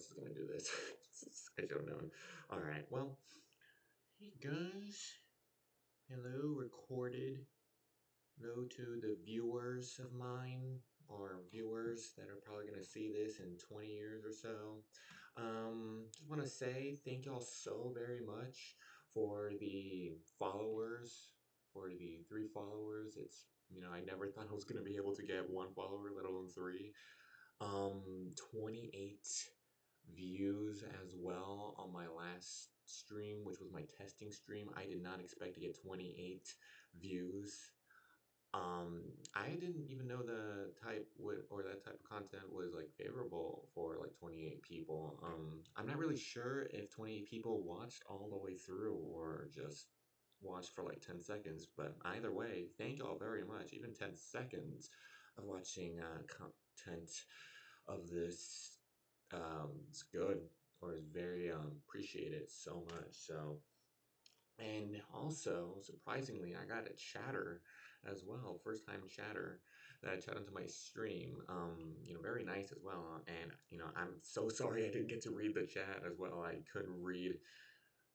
course it's gonna do this. I should have known. Alright, well, hey guys. Hello, recorded. Hello to the viewers of mine, or viewers that are probably gonna see this in 20 years or so. Just wanna say thank y'all so very much for the followers, for the 3 followers. I never thought I was gonna be able to get 1 follower, let alone 3. 28 views as well on my last stream, which was my testing stream. I did not expect to get 28 views. I didn't even know the type would or that type of content was like favorable for like 28 people. I'm not really sure if 28 people watched all the way through or just watched for like 10 seconds, but either way, thank y'all very much. Even 10 seconds of watching content of this is good or is very appreciated so much. So and also, surprisingly, I got a chatter as well, first time chatter that chatted into my stream. Very nice as well. And I'm so sorry I didn't get to read the chat as well. I couldn't read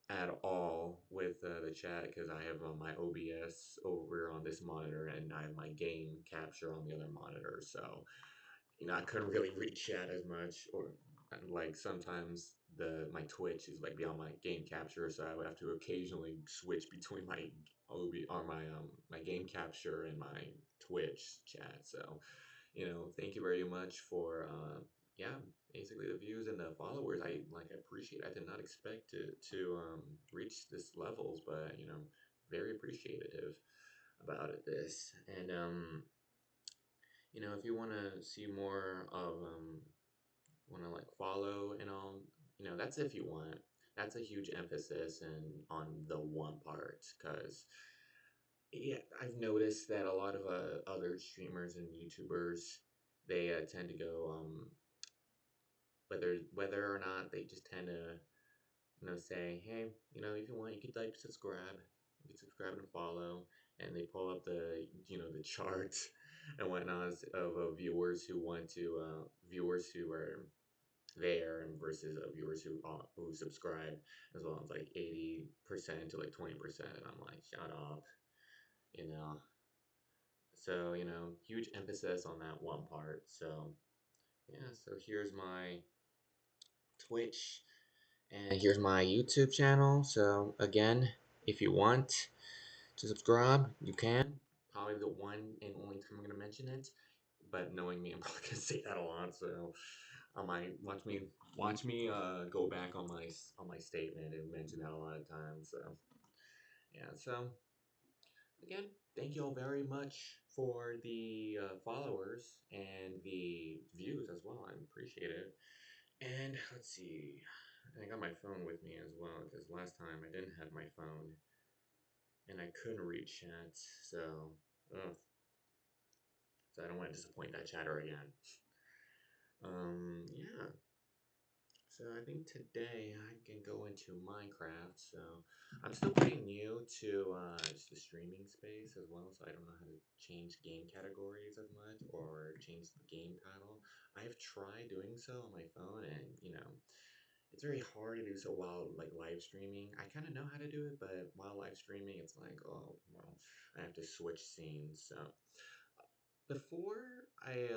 at all with the chat because I have my OBS over on this monitor and I have my game capture on the other monitor. So I couldn't really read chat as much, or and, like sometimes the my Twitch is like beyond my game capture, so I would have to occasionally switch between my OB or my game capture and my Twitch chat. So, thank you very much for yeah, basically the views and the followers. I appreciate. I did not expect to reach this levels, but very appreciative about this. And if you want to see more of want to like follow and all, that's if you want. That's a huge emphasis and on the one part, because yeah, I've noticed that a lot of other streamers and YouTubers, they tend to go whether or not they just tend to say, hey, if you want, you could like subscribe, you could subscribe and follow, and they pull up the charts and whatnot of viewers who want to viewers who are there and versus viewers who subscribe as well. It's like 80% to like 20%, and I'm like, shut up, you know. So huge emphasis on that one part. So yeah, so here's my Twitch and here's my YouTube channel. So again, if you want to subscribe, you can. Probably the one and only time I'm gonna mention it. But knowing me, I'm probably gonna say that a lot. So I might watch me go back on my statement and mention that a lot of times. So yeah. So again, thank you all very much for the followers and the views as well. I appreciate it. And let's see. I got my phone with me as well because last time I didn't have my phone and I couldn't read chat. Ugh, so I don't want to disappoint that chatter again. Yeah. So I think today I can go into Minecraft. So I'm still pretty new to just the streaming space as well. So I don't know how to change game categories as much or change the game title. I've tried doing so on my phone, and it's very hard to do so while like live streaming. I kind of know how to do it, but while live streaming, it's like, oh well, I have to switch scenes. So before I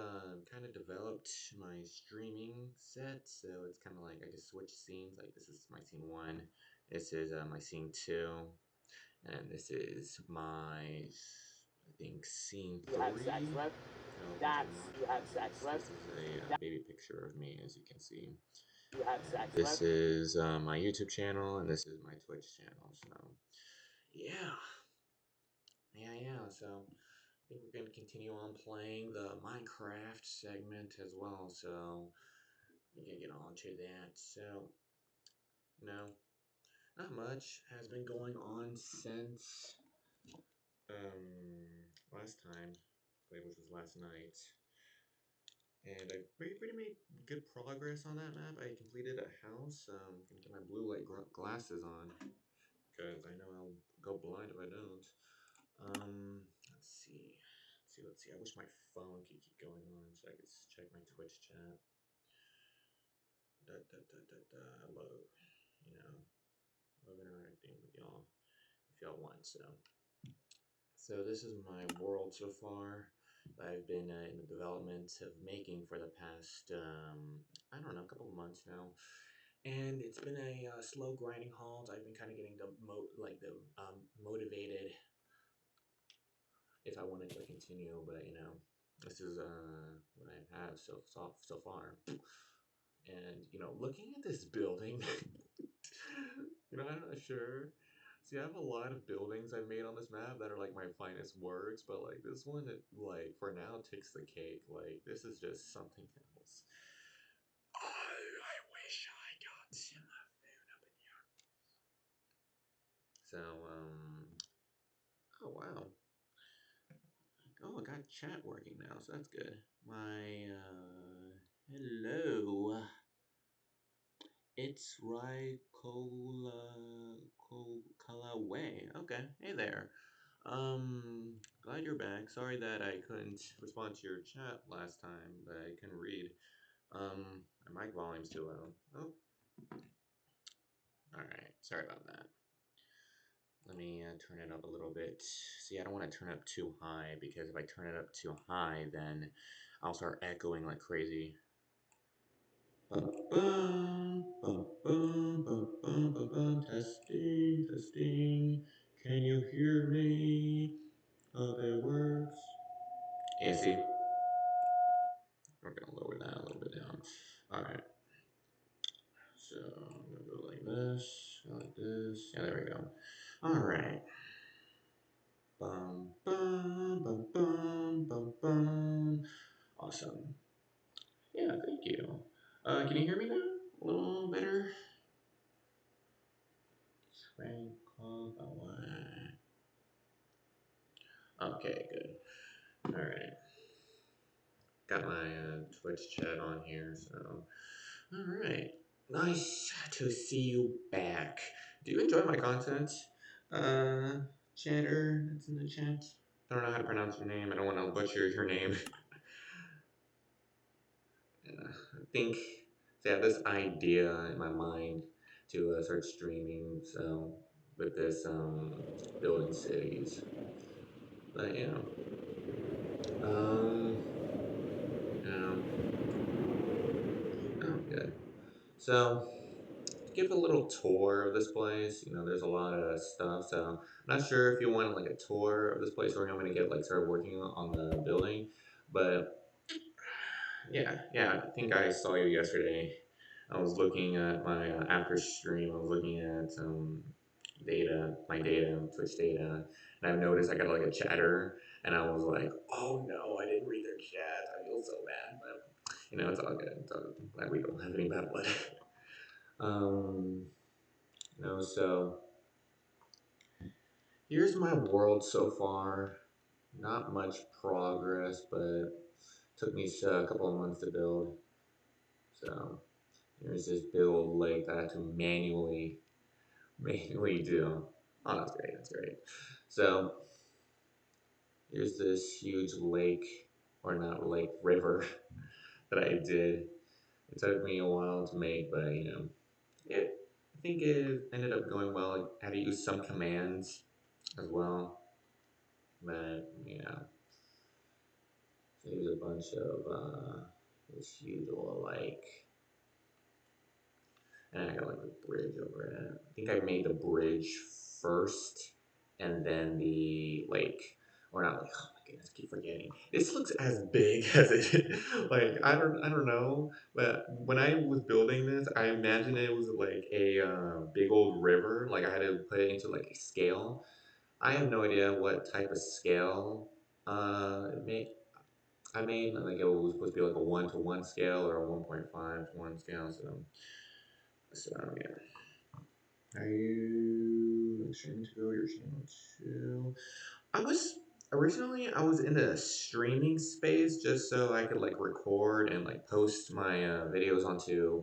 kind of developed my streaming set, so it's kind of like I just switch scenes. Like this is my scene one, this is my scene two, and this is my I think scene You have sex three. with. No, That's you have sex this with. is a baby picture of me, as you can see. You have And sex this with. is my YouTube channel, and this is my Twitch channel. So, yeah, yeah. So, I think we're gonna continue on playing the Minecraft segment as well. So, we can get on to that. So, no, not much has been going on since last time played, which was last night. And I pretty made good progress on that map. I completed a house. Gonna get my blue light glasses on because I know I'll go blind if I don't. Let's see. Let's see. I wish my phone could keep going on so I could check my Twitch chat. I love, you know, love interacting with y'all if y'all want. So this is my world so far. I've been in the development of making for the past, I don't know, a couple of months now, and it's been a slow grinding halt. I've been kind of getting motivated if I wanted to continue, but this is what I have so far. And looking at this building, I'm not sure. See, I have a lot of buildings I've made on this map that are like my finest works, but like this one, like for now, takes the cake. Like this is just something else. Oh, I wish I got some food up in here. So, oh wow. Oh, I got chat working now, so that's good. Hello. It's Rai Way. Okay, hey there. Glad you're back. Sorry that I couldn't respond to your chat last time, but I couldn't read. My mic volume's too low. Oh, alright. Sorry about that. Let me turn it up a little bit. See, I don't want to turn it up too high because if I turn it up too high, then I'll start echoing like crazy. Bum, bum, bum, bum, bum, bum, bum, bum. Testing, testing. Can you hear me? Hope it works. Yeah, see, we're gonna lower that a little bit down. All right. So I'm gonna go like this, like this. Yeah, there we go. All right. Bum bum bum bum bum bum. Awesome. Yeah, thank you. Can you hear me now? A little better. Tranquil. Okay, good. All right. Got my Twitch chat on here, so. All right. Nice to see you back. Do you enjoy my content? Uh, Chatter, that's in the chat. I don't know how to pronounce your name. I don't want to butcher your name. I think so I have this idea in my mind to start streaming. So with this building cities, but um, oh good. So give a little tour of this place. There's a lot of stuff. So I'm not sure if you want like a tour of this place or I'm gonna get like start working on the building. But yeah, I think I saw you yesterday. I was looking at my after stream. I was looking at my data, Twitch data, and I've noticed I got like a chatter, and I was like, oh no, I didn't read their chat. I feel so bad, but it's all good. It's all good. I'm glad we don't have any bad blood. um, so here's my world so far. Not much progress, but took me a couple of months to build. So here's this big old lake that I had to manually do. Oh, that's great. That's great. So here's this huge lake, or not lake, river that I did. It took me a while to make, but I think it ended up going well. I had to use some commands as well, but so here's a bunch of this huge little lake, and I got like a bridge over it. I think I made the bridge first, and then the lake. Or not like, oh my goodness, I keep forgetting. This looks as big as it like I don't know, but when I was building this, I imagined it was like a big old river. Like I had to put it into like a scale. I have no idea what type of scale it made. I made like it was supposed to be like a 1-to-1 scale or a 1.5-to-1 scale. So yeah. Are you streaming to go your channel too? I was originally I was in the streaming space just so I could like record and like post my videos onto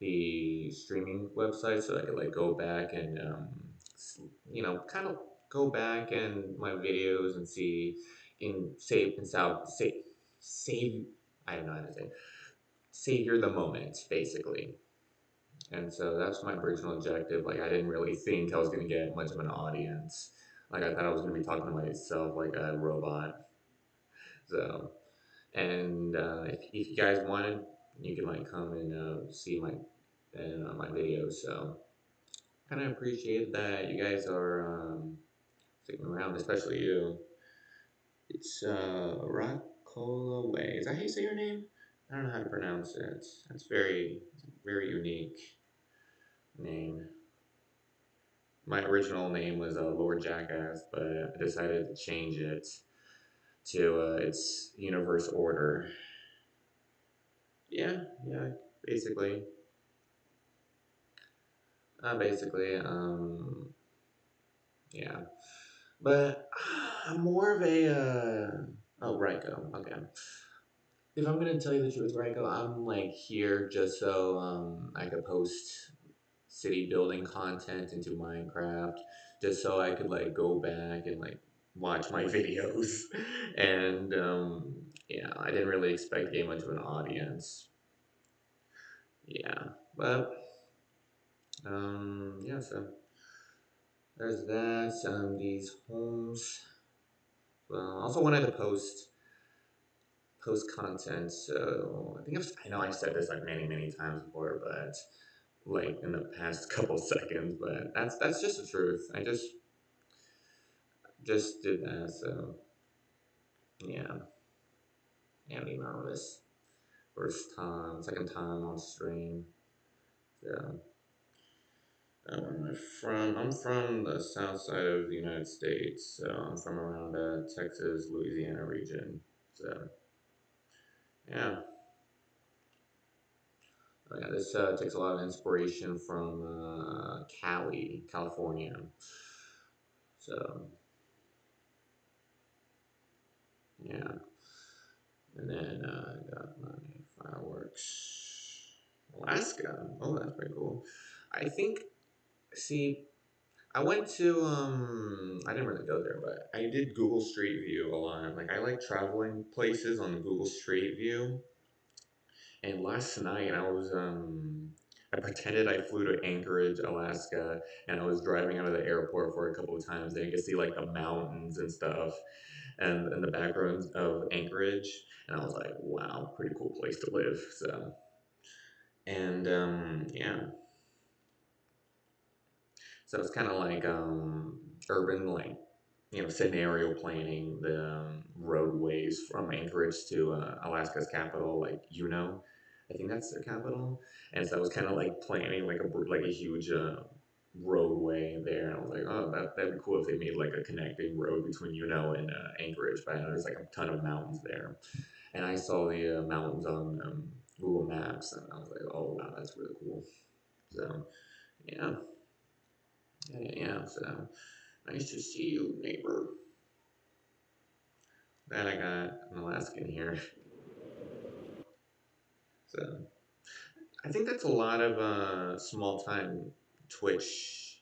the streaming website so I could like go back and kind of go back and my videos and see in save and save I don't know how to say savor the moment basically. And so that's my original objective. Like I didn't really think I was gonna get much of an audience. Like I thought I was gonna be talking to myself like a robot. So and if you guys wanted, you can like come and see my videos. So kind of appreciate that you guys are sticking around, especially you. It's Rockola Way. Is that how you say your name? I don't know how to pronounce it. That's very unique name. My original name was Lord Jackass, but I decided to change it to its universe order. Yeah, yeah, basically. Basically, yeah. But I'm more of a, oh, Ryko, okay. If I'm gonna tell you the truth, Ryko, I'm like here just so I could post city building content into Minecraft, just so I could like go back and like watch my videos. And yeah, I didn't really expect to get much of an audience. Yeah, but yeah, so there's that. These homes. Well, I also wanted to post content. So I know I've said this like many times before, but like in the past couple seconds, but that's just the truth. I just did that. So yeah, yeah, I'm nervous. First time, second time on stream. So where am I from? I'm from the south side of the United States. So I'm from around Texas, Louisiana region. So yeah. Oh, yeah, this takes a lot of inspiration from Cali, California. So yeah, and then I got my fireworks. Alaska. Oh, that's pretty cool. I think. See, I went to I didn't really go there, but I did Google Street View a lot. Like I like traveling places on Google Street View. And last night I pretended I flew to Anchorage, Alaska, and I was driving out of the airport for a couple of times, and you could see like the mountains and stuff, and the backgrounds of Anchorage, and I was like, wow, pretty cool place to live. So, and yeah, so it's kind of like urban, like scenario planning the roadways from Anchorage to Alaska's capital, like I think that's their capital. And so I was kind of like planning like a huge roadway there. And I was like, oh, that'd be cool if they made like a connecting road between and Anchorage. But I know there's like a ton of mountains there, and I saw the mountains on Google Maps, and I was like, oh wow, that's really cool. So yeah, yeah. So nice to see you, neighbor. Glad I got an Alaskan here. So I think that's a lot of small time Twitch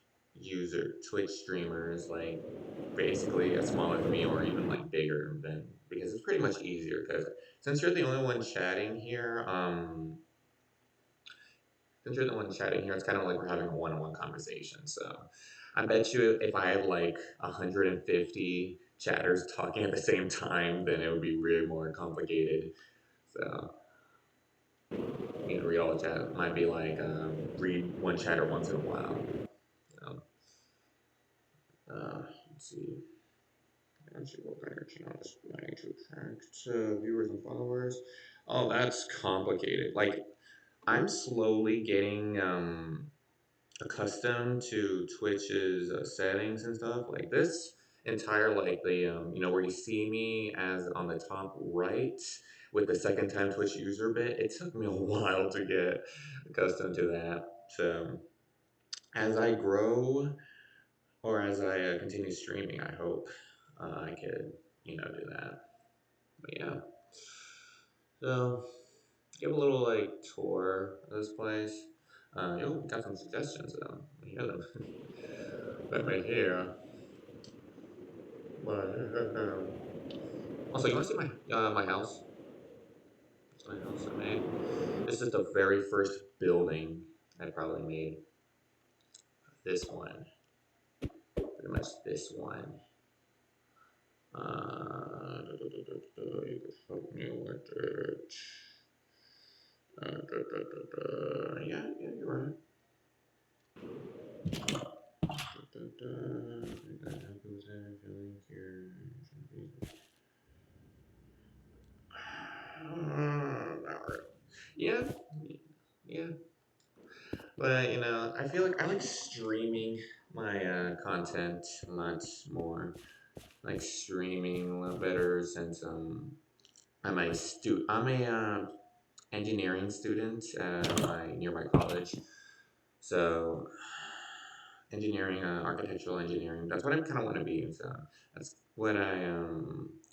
streamers, like basically as small as me or even like bigger than, because it's pretty much easier because since you're the only one chatting here, since you're the one chatting here, it's kind of like we're having a one-on-one conversation. So I bet you if I had like 150 chatters talking at the same time, then it would be really more complicated. So read all the chat. Might be like read one chatter once in a while. Um, let's see. Once you work on your channel, planning to attract viewers and followers. Oh, that's complicated. Like I'm slowly getting accustomed to Twitch's settings and stuff. Like this entire like the where you see me as on the top right with the second time Twitch user bit. It took me a while to get accustomed to that. So as I grow or as I continue streaming, I hope I could do that. But yeah, so give a little like tour of this place. You got some suggestions though. I hear them. Let me hear. Also, you want to see my house? It's my house I made. This is the very first building. I probably made this one, pretty much this one. You could help me with it. Yeah, yeah, you're right. You gotta help you with that feeling here. Not really. Yeah, yeah. But I feel like I like streaming my content a lot more. Like streaming a lot better since I'm a engineering student at my nearby college. So engineering, architectural engineering. That's what I kind of want to be. So that's what I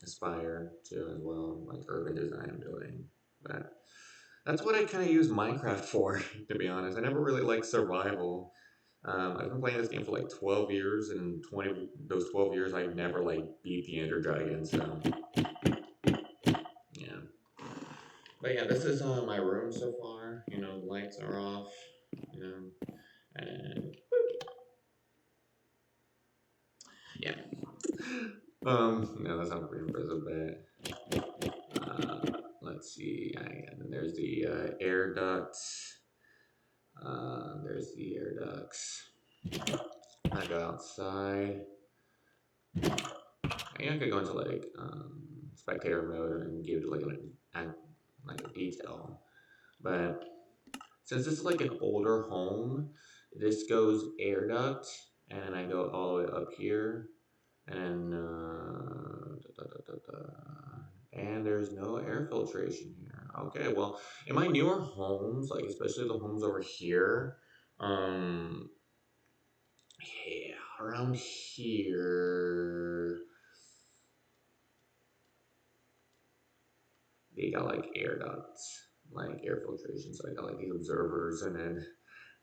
aspire to as well, like urban design building. But that's what I kind of use Minecraft for, to be honest. I never really liked survival. I've been playing this game for like 12 years, and 20 of those 12 years, I've never like beat the Ender Dragon. So yeah. But yeah, this is my room so far. The lights are off. You know, and yeah. No, that's not pretty impressive, but let's see. And then there's the air ducts. There's the air ducts. I go outside. I could go into like spectator mode and give it like a detail, but since this is like an older home, this goes air duct, and I go all the way up here, and and there's no air filtration here. Okay, well, in my newer homes, like especially the homes over here, um, yeah, around here, they got like air ducts, like air filtration. So I got like these observers, and then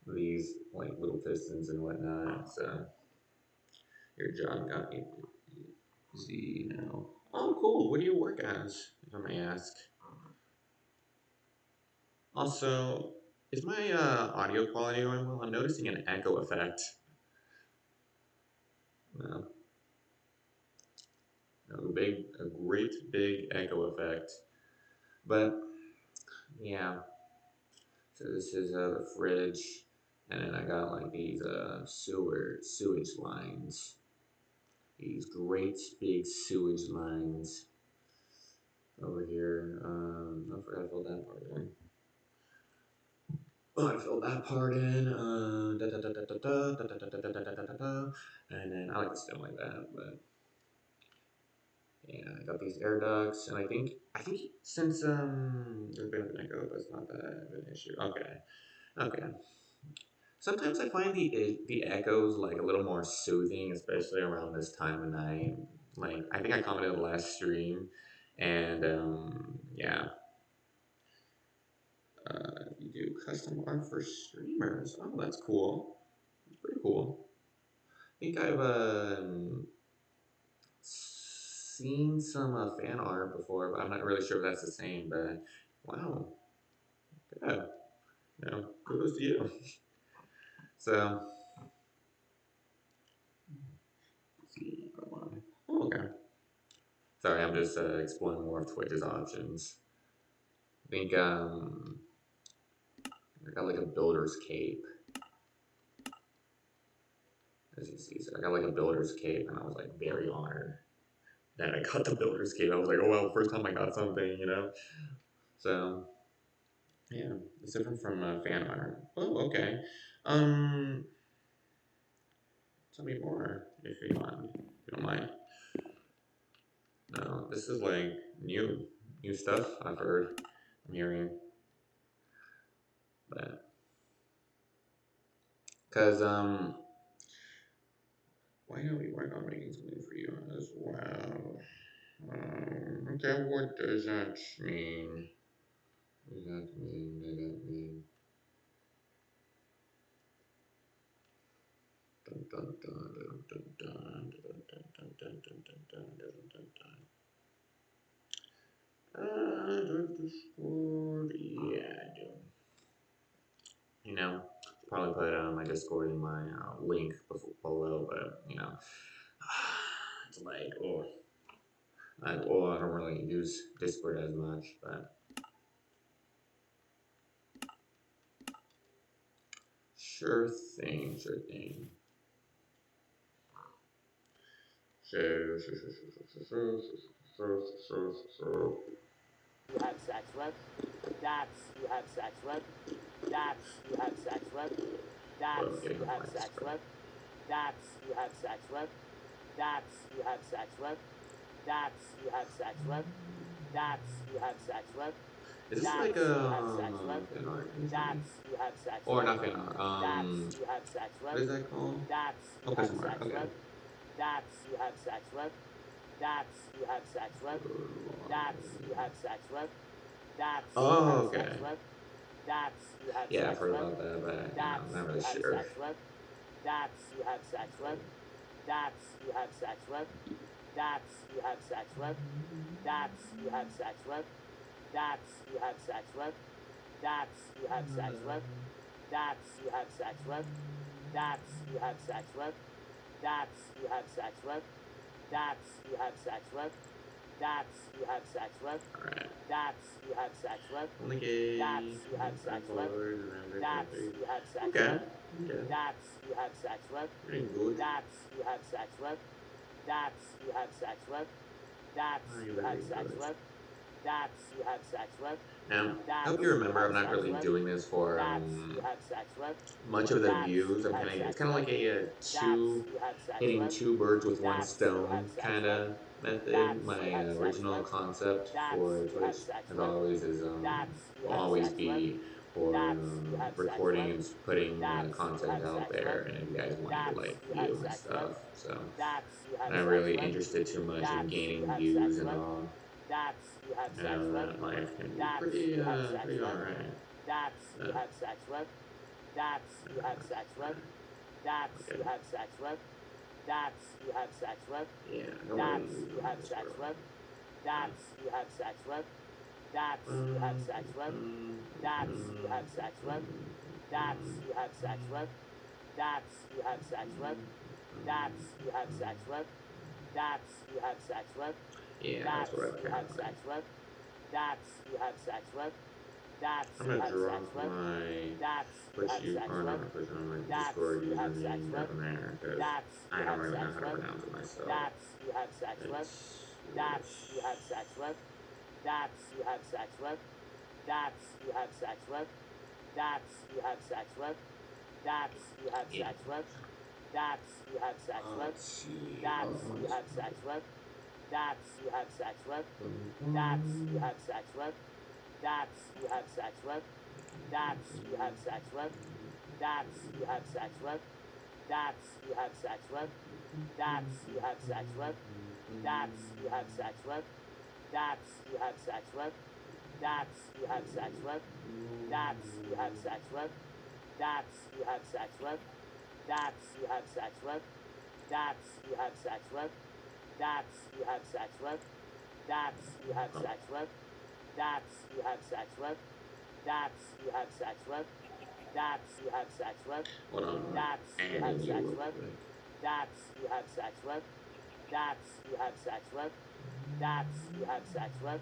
these like little pistons and whatnot. So your job got easy now. Oh, cool. What do you work as, if I may ask? Also, is my audio quality going well? I'm noticing an echo effect. No, no, a great big echo effect. But yeah, so this is the fridge, and then I got like these sewage lines. These great big sewage lines over here. I forgot to fill that part in. Oh, I filled that part in. And then I like to stem like that, but yeah, I got these air ducts, and I think since there's been an echo, that's not that of an issue. Okay, okay. Sometimes I find the echoes like a little more soothing, especially around this time of night. Like I think I commented on the last stream, and yeah, you do custom art for streamers. Oh, that's cool. That's pretty cool. I think I've seen some fan art before, but I'm not really sure if that's the same. But wow, yeah, kudos to you. So, let's see, oh, okay. Sorry, I'm just exploring more of Twitch's options. I think I got like a builder's cape. As you see, so I got like a builder's cape, and I was like very honored that I got the builder's cape. I was like, oh well, first time I got something. So yeah, it's different from fan art. Oh, okay. Um, Tell me more if you want. If you don't mind. No, this is like new stuff I've heard. I'm hearing, but because why don't we work on making something for you as well? Okay, what does that mean? What does that mean? Does that mean? Dun, dun, dun, dun, dun, dun, dun, dun, dun, dun, dun, dun, dun, dun, dun, dun. Discord, yeah, I do. You know. probably put my Discord in my link below, but it's like, I don't really use Discord as much, but sure thing, sure thing. You had sex with, that you had sex with, that you had sex with, that Well, getting you off had my sex Discord. with, that you had sex with, that you had sex with, that you had sex with, that you had sex with, Is this that like you had sex with, fan art or that something? you had sex Or with, not fan art? that you had sex What with, is that called? that Oh, you had custom art. sex Okay. with, that you had sex with, that you had sex with, Good that you lord. had sex with, that you had Oh, sex okay. with, that you had Yeah, I've sex heard with, about that, but that I'm not you really had sure. sex with, that you had sex with, that you had sex with, that you had sex with, that you had sex with, that you had sex with, that you had sex with, that you had sex with, that you had sex with, that you had sex with, that you had sex with, that you had sex with, Alright. that you had sex with, Only that gay, you had 25 sex with, followers, and I'm very that perfect. you had sex Okay. with, Okay. that you had sex with, Pretty good. that you had sex with, that you had sex with, that Very, you had very sex good. with, that you had sex with, I that hope you you remember had I'm not sex really with, doing this for that you had sex with, much of the that views. you had It's sex kind of with, like a that two you had sex hitting with, two birds with one that you had stone sex kind with, of that method. you My had sex original with, concept that for you Twitch, had sex as with, always, is that you will had always sex with, be for that you had sex recording with, and putting that you content had out sex with, there, and if you guys wanted to that like you had view and sex with, stuff. So that you I'm had not sex really with, interested too much in that you gaining had sex views and with, all. that you had I sex know with, that life can be that you had sex pretty with, alright. that you Uh, had sex with, that you had sex with, alright. that you Okay. had sex with, that you had sex with, Yeah, I don't that really use you my had sex Discord a with, lot. that But you had sex with, that you had sex with, that you had sex with, that you had sex with, that you had sex with, that you had sex with, that you had sex with, yeah, that that's what I've you kind had of sex like. with, that you had sex with, that I'm you gonna had sex drop with, my that you Twitch had sex or not with, my Twitch, my that Discord you had sex username with, down there because that I you don't had really know sex how to with, pronounce it myself. that you had sex with, It's that you had sex with, that you had sex with, that you had sex with, that you had sex with, that you had yeah. sex with, that you had sex with, Let's see. that Oh, on you this had one. sex Okay. with, that you had sex with, Boom, that you boom. had sex with, that you had sex with, that you had sex with, that you had sex with, that you had sex with, that you had sex with, that you had sex with, that you had sex with, that you had sex with, that you had sex with, that you had sex with, that you had sex with, that you had sex with, that you had sex with, that you had Oh, sex with, that you had sex with, that you had sex with, that you had sex with, hold on, I'm that you had adding you sex real with, quick. that you had sex with, that you had sex with, that you had sex with,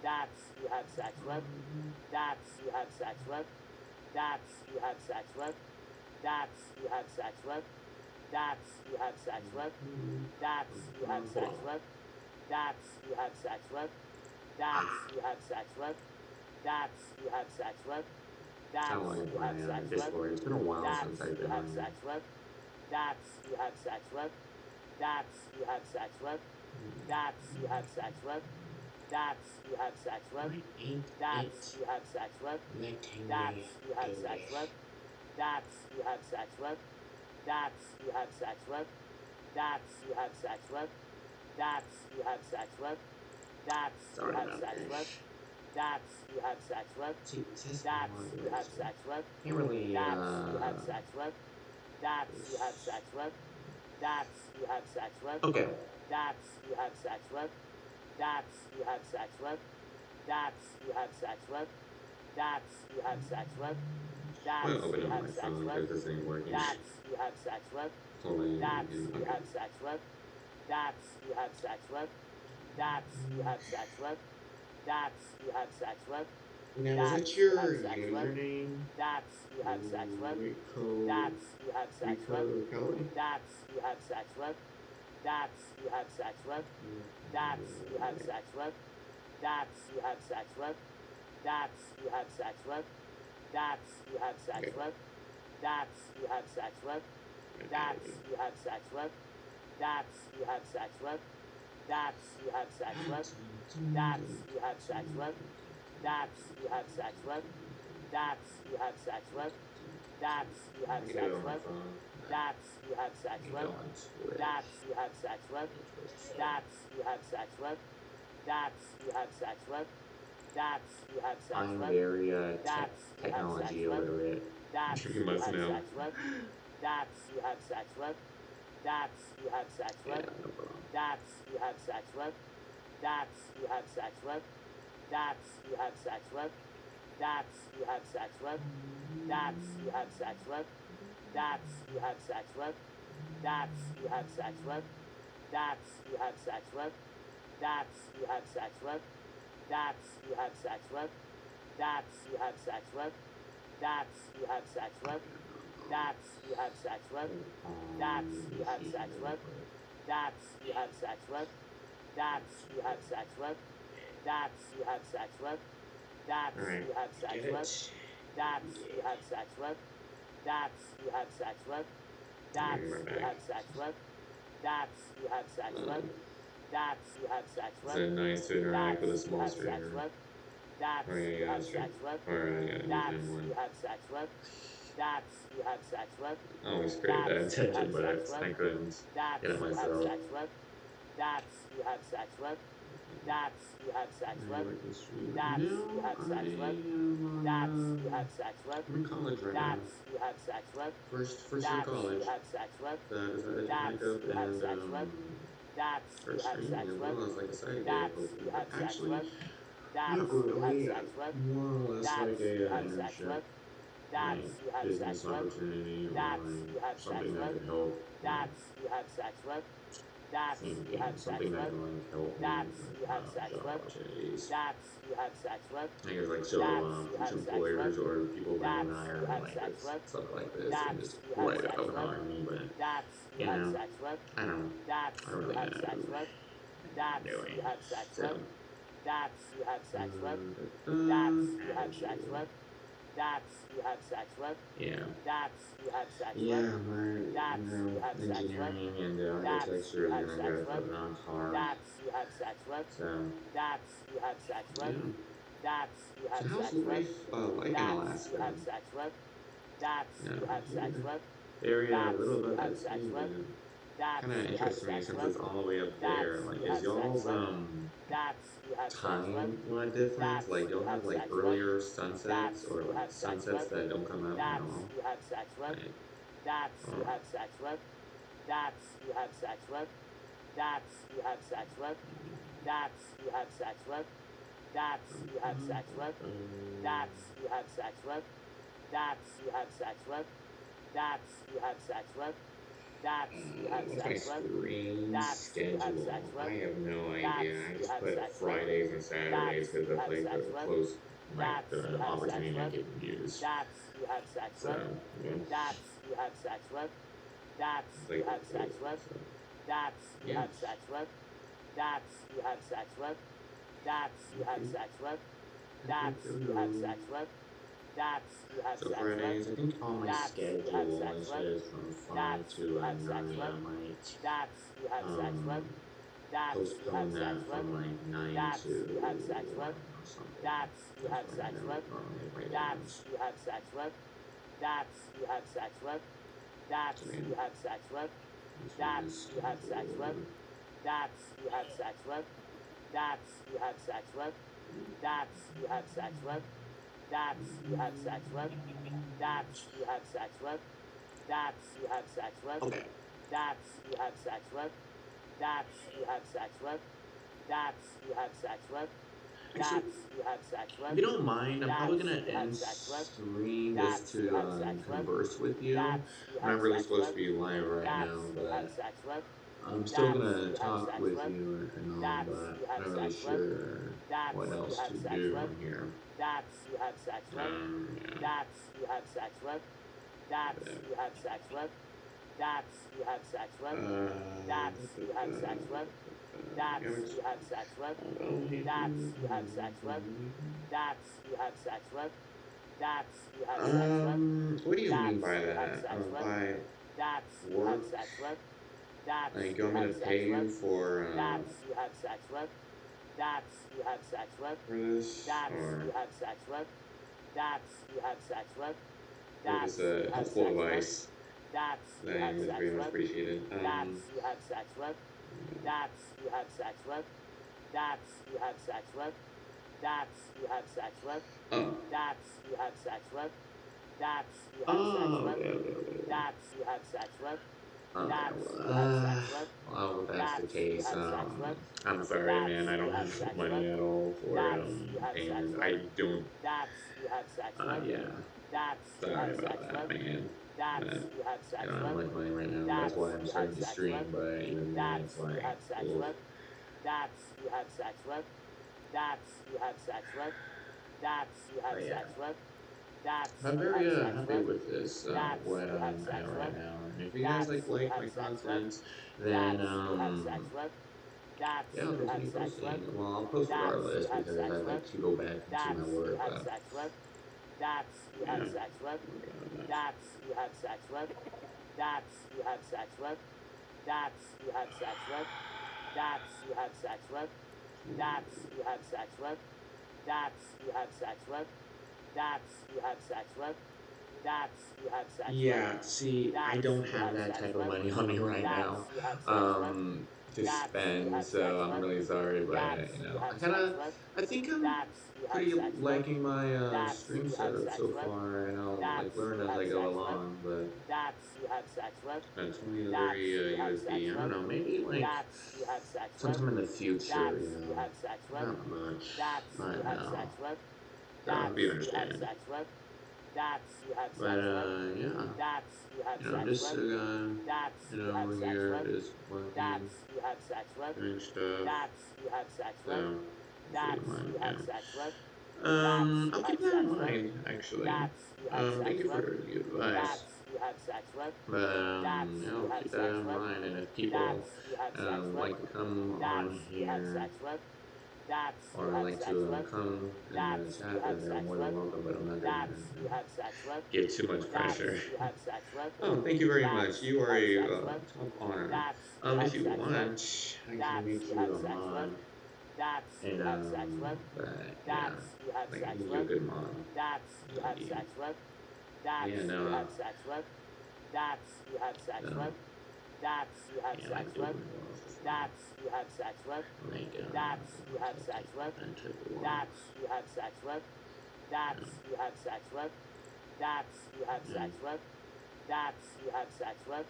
that you had sex with, that you had sex with, that you had sex with, that you had sex with, that you had sex with, that you had Hold sex on. with, that you had sex with, that Ah, you had sex with, that you had sex with, that kind of like you my had sex with, Discord. It's been a while that since I've you been had on here. sex with, that you had sex with, that you had sex with, that you had sex with, that you had sex with, Why ain't that it you had sex with, letting that me you had do sex with, this? that you had sex with, that you had sex with, that you had sex with, that you had sex with, that you Sorry had about sex with, this. that you had sex with, See, it says that more you had words, so sex with, can't really that you had sex with, that you had this. sex with, that you had sex with, Okay. that you had sex with, that you had sex with, that you had sex with, that you had sex with, I'm gonna That's open you up had my sex phone with. because this ain't working. That's you had sex with. Totally That's again. you Okay. had sex with. That's you had sex with. That's you had sex with. That's you had sex with. Now, is that That's you had your sex with. username? That's you had sex with. Rico, That's you had sex with. Rico Kelly? That's you had sex with. That's you had sex with. That's you had Okay. sex with. That's you had sex with. That's you had sex with. That's you had sex with. That's you had sex with. I'm gonna add That's you. you had sex with. That's you had sex with. That's you had sex with. That's you had sex with. That's you had sex with. That's you had sex with. That's you I had can do it sex on my with. phone. That's you had Let sex me with. go on That's Twitch. you had sex with. Go Twitch chat. That's you had sex with. That's you had sex with. That's you had sex I'm with. very That's you had sex technology with. illiterate. You That's you must had know. sex with. That's you had sex with. That's you had sex Yeah, with. no problem. That's you had sex with. That's you had sex with. That's you had sex with. That's you had sex with. That's you had sex with. That's you had sex with. That's you had sex with. That's you had sex with. That's you had sex with. That's you had sex with. That's you had sex with. That's you had sex with. Okay, That's you had sex with. hold on. That's Let you me had see sex here real with. quick. That's you had sex with. That's you had sex with. That's you had sex with. That's Alright, you had I get sex with. it. That's you Yeah. had sex with. That's you had sex with. Alright, That's we're you back. had sex with. That's you had sex with. Um, That's you had sex is with. it nice to interact with a That's you small had sex streamer? with. Oh That's yeah, you yeah, had that's true. sex with. Alright, yeah, username That's you one. had sex with. That's you had sex with. I always crave that That's you attention, had but sex with. I couldn't get it That's you had myself. sex with. That's you had sex with. Okay. That's you had sex Alright, with. where can stream right That's you now? had I sex with. am on That's you had sex with. I'm in college right now. That's you had sex with. First year of That's you college. had sex with. So I decided to pack That's up you had and sex with. That's start you had streaming sex as with. well as like a side gig, That's hopefully. you But had sex actually, with. not That's you had really. sex with. More or less like That's a you had sex internship, with. like That's you had business sex with. opportunity or That's like you had something sex that with. could help, like That's you had sex with. That's you thinking, had something sex that with. can like help me That's with you had sex job with. opportunities. That's you had sex with. I guess like so That's you future had sex with. employers or people that want to That's you hire me had like sex this, with. stuff like this, can just That's you had right sex up with. hire me. But That's you you had know, sex with. I don't, I That's don't you really had sex know with. what I'm That's you doing. had sex with. So, That's you had sex with. That's you added had sex you. with. That's you had sex with. Yeah. That's you had sex with. Yeah, my That's you had sex with. engineering and That's architecture you is had gonna get sex a with. flipping hard. That's you had sex with. So That's you had sex with. yeah. That's you So had how's sex with. life like in That's you Alaska? had sex with. That's you had sex Here, with. the area a That's little you bit had that sex stays with. in kind That's of you had interests me sex since with. it's all the way up there. That's Like, you is had sex y'all's with. That's you had sex with. time a lot different? That's Like, you y'all have had like sex with. earlier sunsets That's or you like had sex with. sunsets that don't come out at That's all? you had sex with. Like, That's you oh. had sex with. That's you had sex with. That's you had sex with. That's you had sex with. That's you had sex with. That's you had sex with. That's you had sex with. That's you had sex with. That's you had What's my sex with. screen That's you had sex schedule? I with. have no idea. That's I you just had put sex with. Fridays and Saturdays That's because you that's had like sex the with. close, like That's you the had sex opportunity I with. can use. That's you had sex with. So yeah, That's you had sex with. That's it's you like had sex cool. with. So That's you yeah, had sex with. That's you had sex with. That's you had sex with. That's you had okay, sex with. okay, That's you had sex with. That's you had so sex with. Fridays, I think on my That's you had schedule sex it with. says from 5 That's to you had sex 9. with. I might That's you had sex with. um That's you had postpone sex that with. from like 9 That's you had to sex with. 1 or something. That's you That's had what I'm sex gonna with. normally write down. That's you had sex with. That's you had sex with. So That's yeah, you had sex with. this one That's is you had sex with. scheduled. That's you had sex with. That's you had sex with. That's you had sex with. That's you had sex with. That's you had sex with. That's you had sex with. Okay. That's you had sex with. That's you had sex with. That's you had sex with. Actually, that's you had sex if with, you don't mind, I'm probably that's gonna you had end sex with, stream just that's you to had sex with, converse with you. that's you I'm not had really sex supposed to with, be live right that's now, you had but sex with, I'm still that's gonna you had talk sex with with, you and all, that's but you I'm had not really sex with, sure what that's you else had to sex do with, on here. that's you had sex with, Yeah, that's you had sex with, that's but you had sex with, that's you had sex with, uh, that's you had sex with, that's you had sex with, I don't hate that's you had you. sex with, that's you had sex with, that's you had sex with, What do you mean that's by you had that? sex with, By that's you had work? sex with, that's Like, you you want me had to sex pay with, you that's you had sex with, that's you had sex with, for this, that's you or had sex with, that's you had sex with, for this that's you had helpful sex with, advice? that's you had Then it's sex very much with, appreciated. that's you had sex with, Yeah. that's you had sex with, that's you had sex with, that's you had sex with, Oh. that's you had sex with, that's you had sex Oh, with, okay, okay, okay, okay. that's you had sex with, Okay, that's you had sex with, well, if that's the that's you case, had sex with, I'm sorry, man. that's I you don't had have sex with, money at all for that's you had sex payment. with, I don't. that's you had sex with, Yeah. that's you Sorry had about sex with, that, man. that's But you had I sex don't have with, much money right now. That's why that's I'm you had starting to sex with, stream. But even then, it's that's you like, had sex oof. with, that's you had sex with, that's you had sex with, that's you had But yeah. sex with, that's I'm you very had sex happy with, with this that's what you had I'm at sex right with, now. And if you guys that's you like had my sex with, content, then that's you had sex with, yeah, that's I'll you had continue sex with, posting. Well, I'll post that's regardless you had because I sex with, like to go back into my that's you work. had But sex with, that's you yeah, had sex with, oh my god, that's that's you had sex with, that's you had sex with, that's you had sex with, that's you had sex with, that's you had sex with, that's you had sex with, that's you had sex with, that's you had sex with, yeah. See, I that's don't you have had that sex type of with, money on me right now, that's you had sex with, to that's you spend. had So sex I'm with, really sorry, but that's you had sex with, I think I'm that's you had pretty sex with, liking my that's stream you had setup sex so with, far, and I'll like that's learn you as I had go sex with, along. But that's you had sex with, spend 20 to 30 that's you had USD. sex I don't with, know, maybe like that's you had sex with, sometime in the future, that's you had sex with, not much that's you right had now. sex with, So I hope you that's you had understand. sex with, that's you had But sex with, yeah, that's you had I'm sex just with, that's you had sex here with, just working, that's you had sex with, doing stuff. that's you had sex with, So hopefully you that's you mind. had Yeah. sex with, that's you I'll keep had that in sex with, mind actually. that's you had Thank sex you with, for the advice. that's you had sex with, But that's yeah, you I'll had keep that sex in with, mind. And if people that's you had sex with, like to come on that's you had here sex with, that's you or had like sex to with, come in the that's you chat, had then they're sex more than with, welcome. But I'm not gonna that's you had sex with, give too much pressure. that's you had sex with, Oh, thank you very much. that's You you are had a sex with, top honor. that's you If had you sex with, want, I can that's make you you had a sex with, mod. that's And you had sex with, but yeah, that's you had like I sex need you a with, good mod. that's you had You. sex with, Yeah, that's no. you had sex with, that's you had sex with, So that's you had yeah, I like sex with, doing it well for fun. that's you had sex with, Like that's you had take sex with, advantage of walks. that's you had sex with, Yeah, that's you had sex with, that's you had yeah. sex with, that's you had sex with,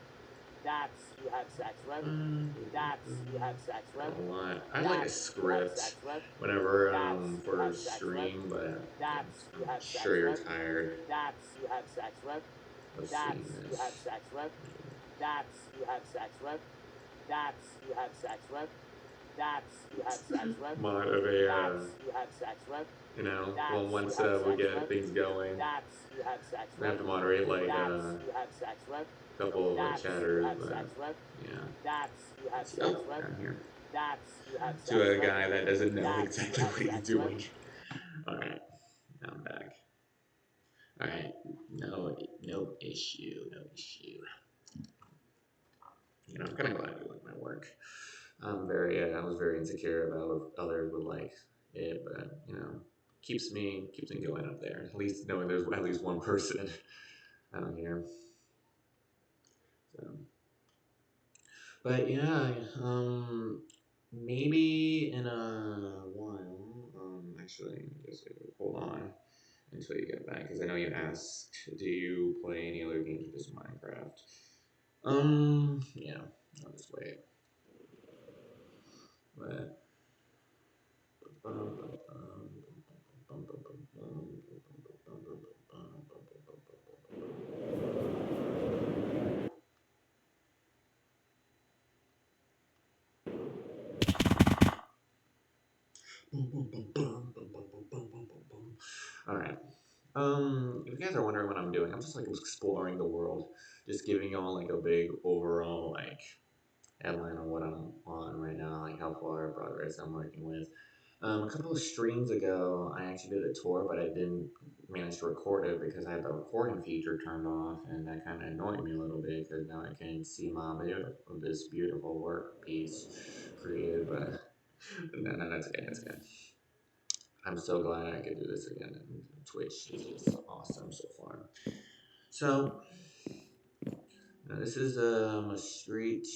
that's you had sex with, that's you had sex I with, don't want. I like a that's you had script sex with, whenever that's you for had sex with, stream, but that's you I'm had sure sex you're with, tired that's you had sex with, of seeing that's you had this. sex with, that's you had sex with, that's you had sex with, that's you had sex with, Mod of a that's you had sex with, well, that's you once had we sex get with, things going, that's you had sex we have with, to moderate like that's you had sex with, a couple of that's you chatters, had sex but with, yeah. that's you had Let's see. sex Oh, with, down here that's you had to sex a with, guy that doesn't know that's you exactly had what he's sex with, doing. All right, now I'm back. All right, no issue, no issue. I'm kind of glad you like my work. I was very insecure about if others would like it, but keeps me going up there. At least knowing there's at least one person out here. So, but yeah, maybe in a while. Actually, just hold on until you get back, because I know you asked, do you play any other games or just Minecraft? Yeah, I'll just wait. But All right. If you guys are wondering what I'm doing, I'm just like exploring the world, just giving y'all like a big overall like headline on what I'm on right now, like how far progress I'm working with. A couple of streams ago, I actually did a tour, but I didn't manage to record it because I had the recording feature turned off, and that kind of annoyed me a little bit because now I can't see my beautiful, this beautiful work piece created. But no, that's okay, that's okay. I'm so glad I could do this again. And Twitch is just awesome so far. So this is a street.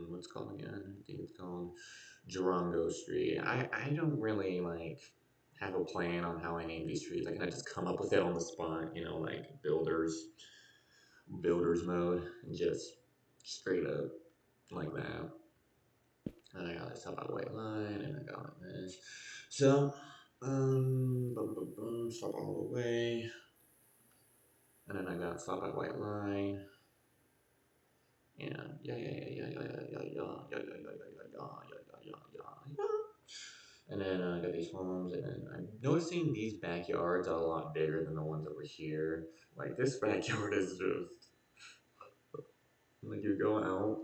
What's it called again? I think it's called Durango Street. I don't really like have a plan on how I name these streets. I kind of just come up with it on the spot, like builders mode, and just straight up like that. And I got this up by white line, and I got this. So, stop all the way, and then I got stop at white line. Yeah. And then I got these homes, and then I'm noticing these backyards are a lot bigger than the ones over here. Like this backyard is just like you go out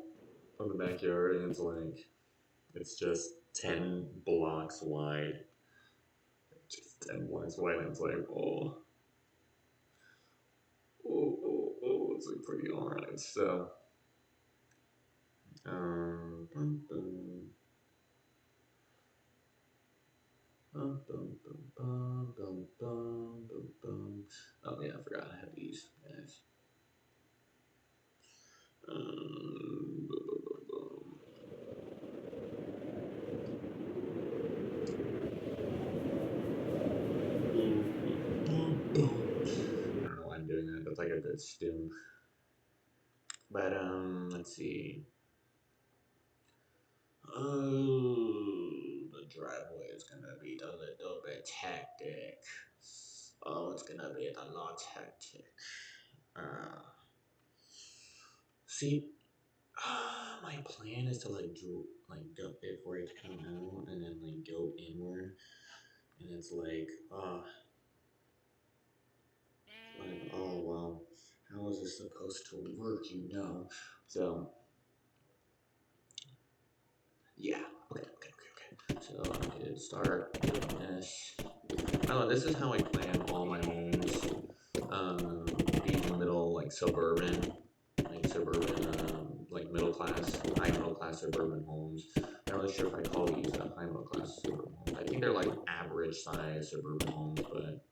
of the backyard, and it's just 10 blocks wide, just 10 blocks wide. And it's like it's like pretty alright. So bum, bum, bum, bum, bum, bum, bum, bum, bum, bum. Oh yeah, I forgot I had these guys. Bum, bum, bum, I don't know why I'm doing that. That's like a good stim. But let's see. Oh, the driveway is gonna be a little bit hectic. Oh, it's gonna be a lot hectic. Uh, see, my plan is to go it for it to come out and then like go inward, and oh well, how is this supposed to work? So yeah, okay. So I could start doing this. Oh, this is how I plan all my homes. These middle like like middle class, high middle class suburban homes. I'm not really sure if I call these high middle class suburban homes. I think they're like average size suburban homes, but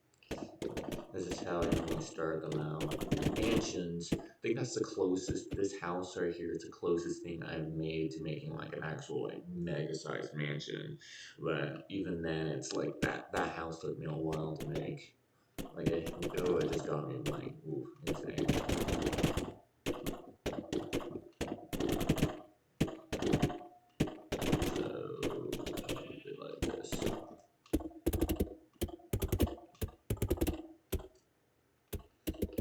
this is how I normally start them out. Mansions. I think that's the closest. This house right here is the closest thing I've made to making like an actual like mega sized mansion. But even then, it's like that house took me a while to make. Like it just got me like oof, insane. So like this.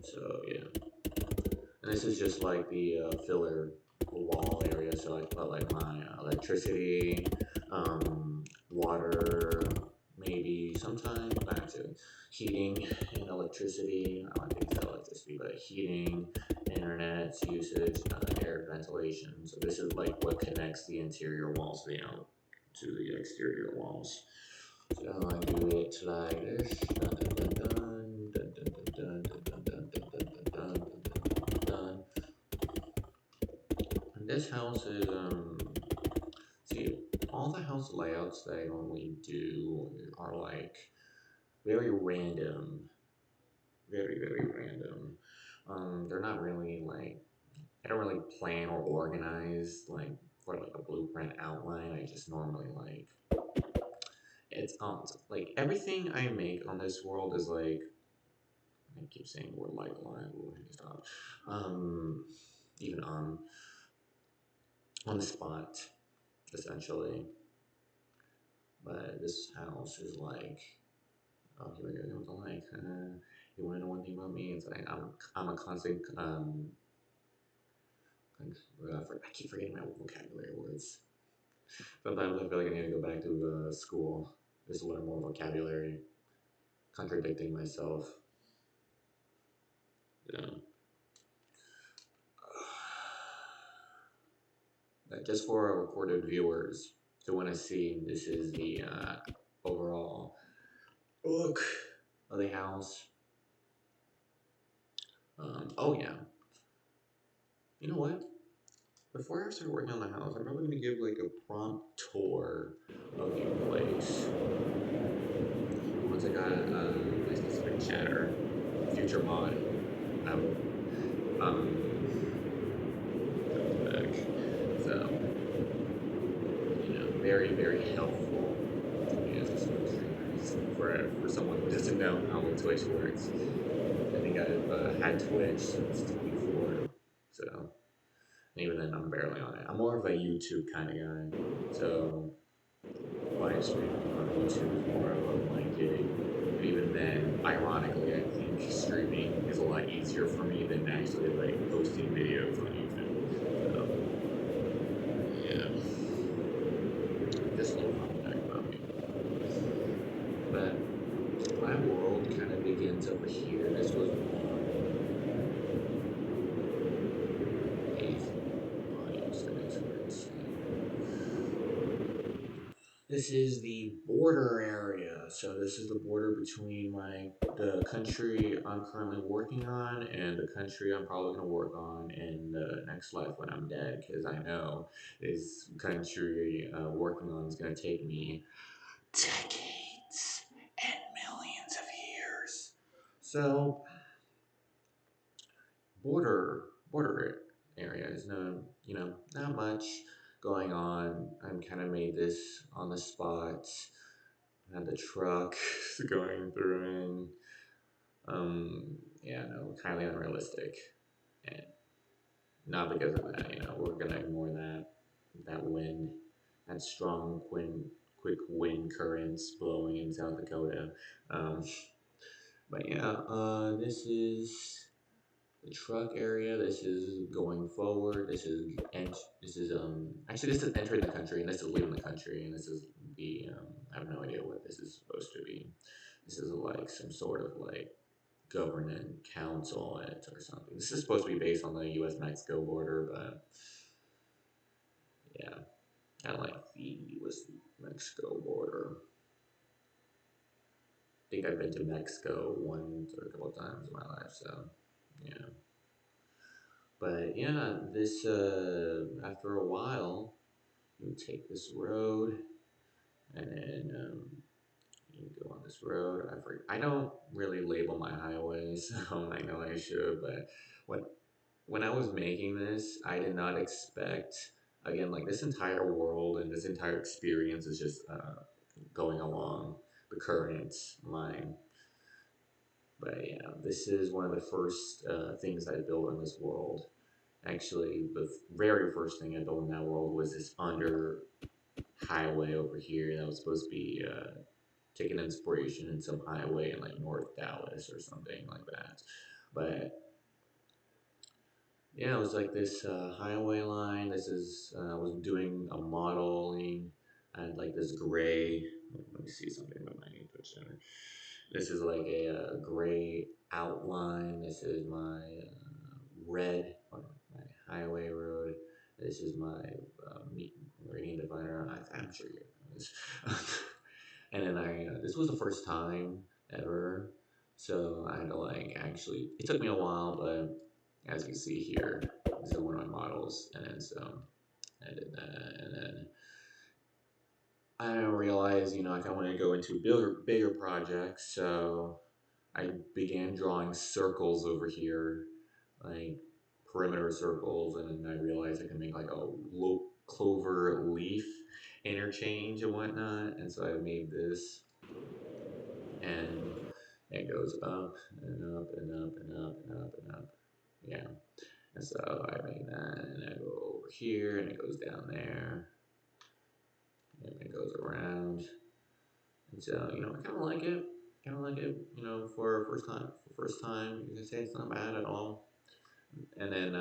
So yeah, and this is just like the filler wall area. So I put like my electricity, water, maybe sometimes not actually heating and electricity. I don't think it's electricity, but heating, internet usage, air ventilation. So this is like what connects the interior walls to the exterior walls. So I do it like this. Dun, dun, dun, dun, dun, dun, dun, dun, dun, dun, dun, dun, dun, dun, dun, dun. And this house is see, all the house layouts that I normally do are like very random, very random. They're not really like I don't really plan or organize like for like a blueprint outline. I just normally it's like everything I make on this world is like I keep saying the word like a lot. Ooh, I need to stop. Even on the spot, essentially. But this house is like, oh, here we go with the like. You want to know one thing about me? It's like I'm a constant I keep forgetting my vocabulary words. Sometimes I feel like I need to go back to school just to learn more vocabulary, contradicting myself. Yeah. But just for our recorded viewers to want to see, this is the overall look of the house. Oh yeah, you know what? Before I start working on the house, I'm probably gonna give like a prompt tour of the place. Once I got my specific chatter, future mod, um, back. So, very helpful to me as a Twitch streamer. For someone who doesn't know how Twitch works, I think I've had Twitch since 24, so even then I'm barely on it. I'm more of a YouTube kind of guy, so live streaming on YouTube is more of my gig. But even then, ironically, I think streaming is a lot easier for me than actually like posting videos on YouTube. So, yeah, just a little fun fact about me. But my world kind of begins over here. This was eighth audio settings. This is the border area. So this is the border between the country I'm currently working on and the country I'm probably gonna work on in the next life when I'm dead. Because I know this country working on is gonna take me decades and millions of years. So border area is not much going on. I'm kind of made this on the spot. I had the truck going through and yeah, no, highly unrealistic. And not because of that, we're gonna ignore that wind, that strong quick wind currents blowing in South Dakota. Um, but yeah, this is the truck area. This is going forward. This is entering the country, and this is leaving the country, and this is the I have no idea what this is supposed to be. This is like some sort of like government council or something. This is supposed to be based on the U.S. Mexico border, but yeah, I like the U.S. Mexico border. I think I've been to Mexico once or a couple of times in my life, so yeah. But yeah, this after a while, you take this road, and then you go on this road. I don't really label my highways. I know I should, but when when I was making this, I did not expect again like this entire world and this entire experience is just going along the current line. But yeah, this is one of the first things I built in this world. Actually, the very first thing I built in that world was this under highway over here that was supposed to be taking inspiration in some highway in like North Dallas or something like that. But yeah, it was like this highway line. I was doing a modeling. I had like this gray. Let me see something about my Twitch center. This is like a gray outline. This is my red or my highway road. This is my meridian divider. I'm sure you know this. And then this was the first time ever, so I had to like actually. It took me a while, but as you can see here, this is one of my models, and then so I did that, and then I realized, I kind of wanted to go into bigger projects, so I began drawing circles over here, like perimeter circles, and I realized I can make like a low clover leaf interchange and whatnot, and so I made this, and it goes up and up and up and up and up and up, yeah. And so I made that, and I go over here, and it goes down there, and it goes around. And so, I kind of like it. Kind of like it, for first time. For first time, you can say it's not bad at all. And then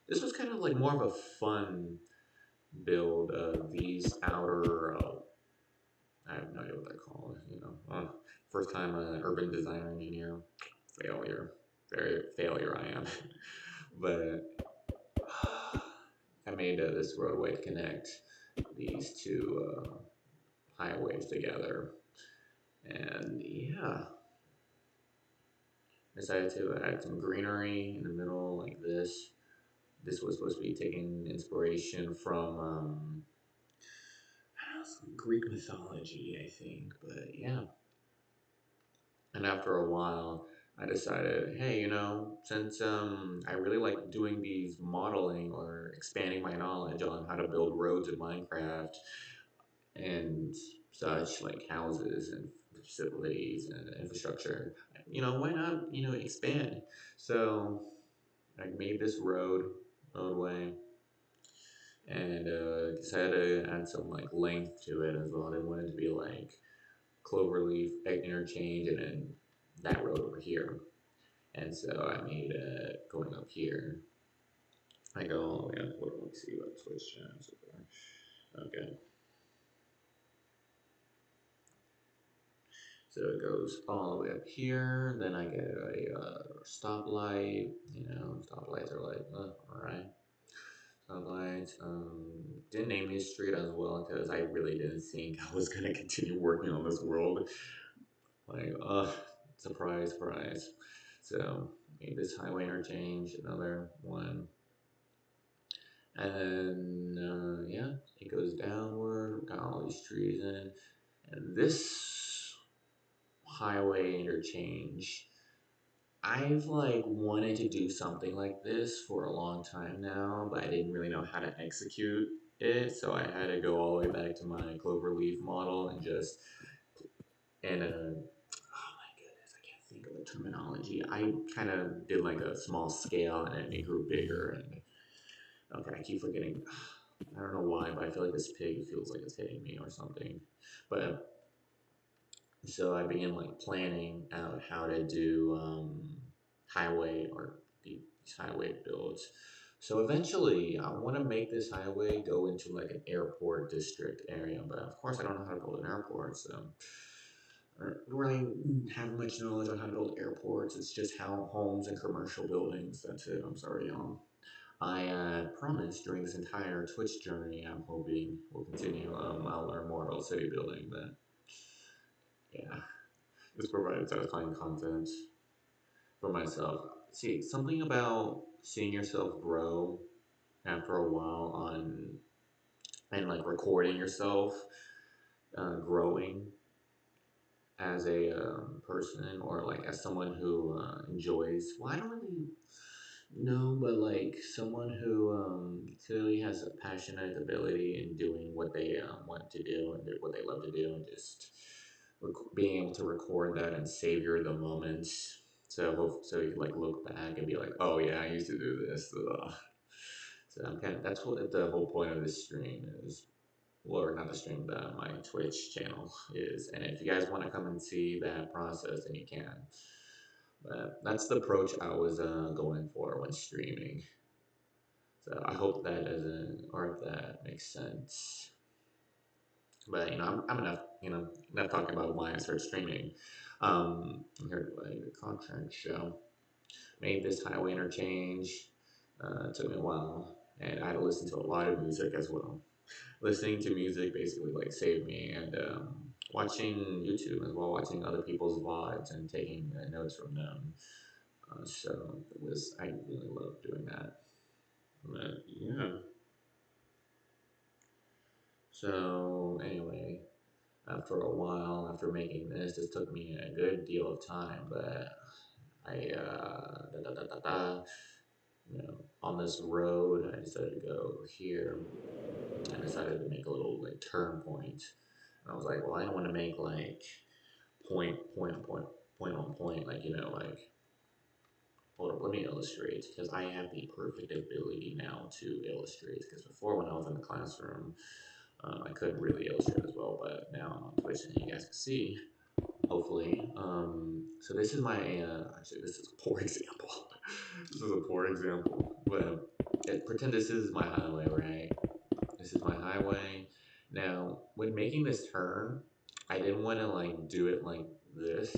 this was kind of like more of a fun build of these outer. I have no idea what they're called. First time urban designer engineer. Failure, very failure I am. But I made this roadway to connect these two highways together, and yeah, decided to add some greenery in the middle like this. This was supposed to be taking inspiration from I don't know, some Greek mythology, I think. But yeah, and after a while, I decided, hey, since I really like doing these modeling or expanding my knowledge on how to build roads in Minecraft and such, like houses and facilities and infrastructure, why not, expand? So I made this roadway, and decided to add some like length to it as well. I didn't want it to be like Cloverleaf interchange and then that road over here. And so I made it going up here. I go all the way up. Let me see what Twitch channels are. Okay. So it goes all the way up here. Then I get a stoplight. Stoplights are like, all right. Stoplights. Didn't name this street as well because I really didn't think I was gonna continue working on this world. Like, surprise, surprise. So made this highway interchange, another one. And then, yeah, it goes downward, got all these trees in. And this highway interchange, I've like wanted to do something like this for a long time now, but I didn't really know how to execute it. So I had to go all the way back to my cloverleaf model and just, and oh my goodness, I can't think of the terminology. I kind of did like a small scale and then it grew bigger. And okay, I keep forgetting. I don't know why, but I feel like this pig feels like it's hitting me or something. But so I began like planning out how to do highway or these highway builds. So eventually, I want to make this highway go into like an airport district area, but of course, I don't know how to build an airport, so I don't really have much knowledge on how to build airports. It's just how homes and commercial buildings. That's it. I'm sorry, y'all. I promise during this entire Twitch journey, I'm hoping we'll continue. I'll learn more about city building, but yeah, this provides satisfying content for myself. See, something about seeing yourself grow after a while on and like recording yourself growing as a person or like as someone who enjoys. Well, I don't really know, but like someone who clearly has a passionate ability in doing what they want to do and what they love to do, and just being able to record that and savor the moments. So you like look back and be like, oh yeah, I used to do this. Ugh. So that's what the whole point of this stream is. Well, or not the stream, my Twitch channel is. And if you guys want to come and see that process, then you can. But that's the approach I was going for when streaming. So I hope that doesn't, or if that makes sense. But I'm enough, enough talking about why I started streaming. I'm here to like the content show. Made this highway interchange. It took me a while, and I had to listen to a lot of music as well. Listening to music basically like saved me, and watching YouTube as well, watching other people's VODs and taking notes from them. So I really love doing that. But yeah. So anyway, after a while, after making this took me a good deal of time, but I on this road, I decided to go over here. I decided to make a little like turn point. And I was like, well, I don't want to make like point on point, like like hold up, let me illustrate because I have the perfect ability now to illustrate. Because before, when I was in the classroom, I couldn't really illustrate as well, but now I'm on Twitch and you guys can see, hopefully. So this is my, actually this is a poor example. This is a poor example, but pretend this is my highway, right? This is my highway. Now, when making this turn, I didn't want to like do it like this.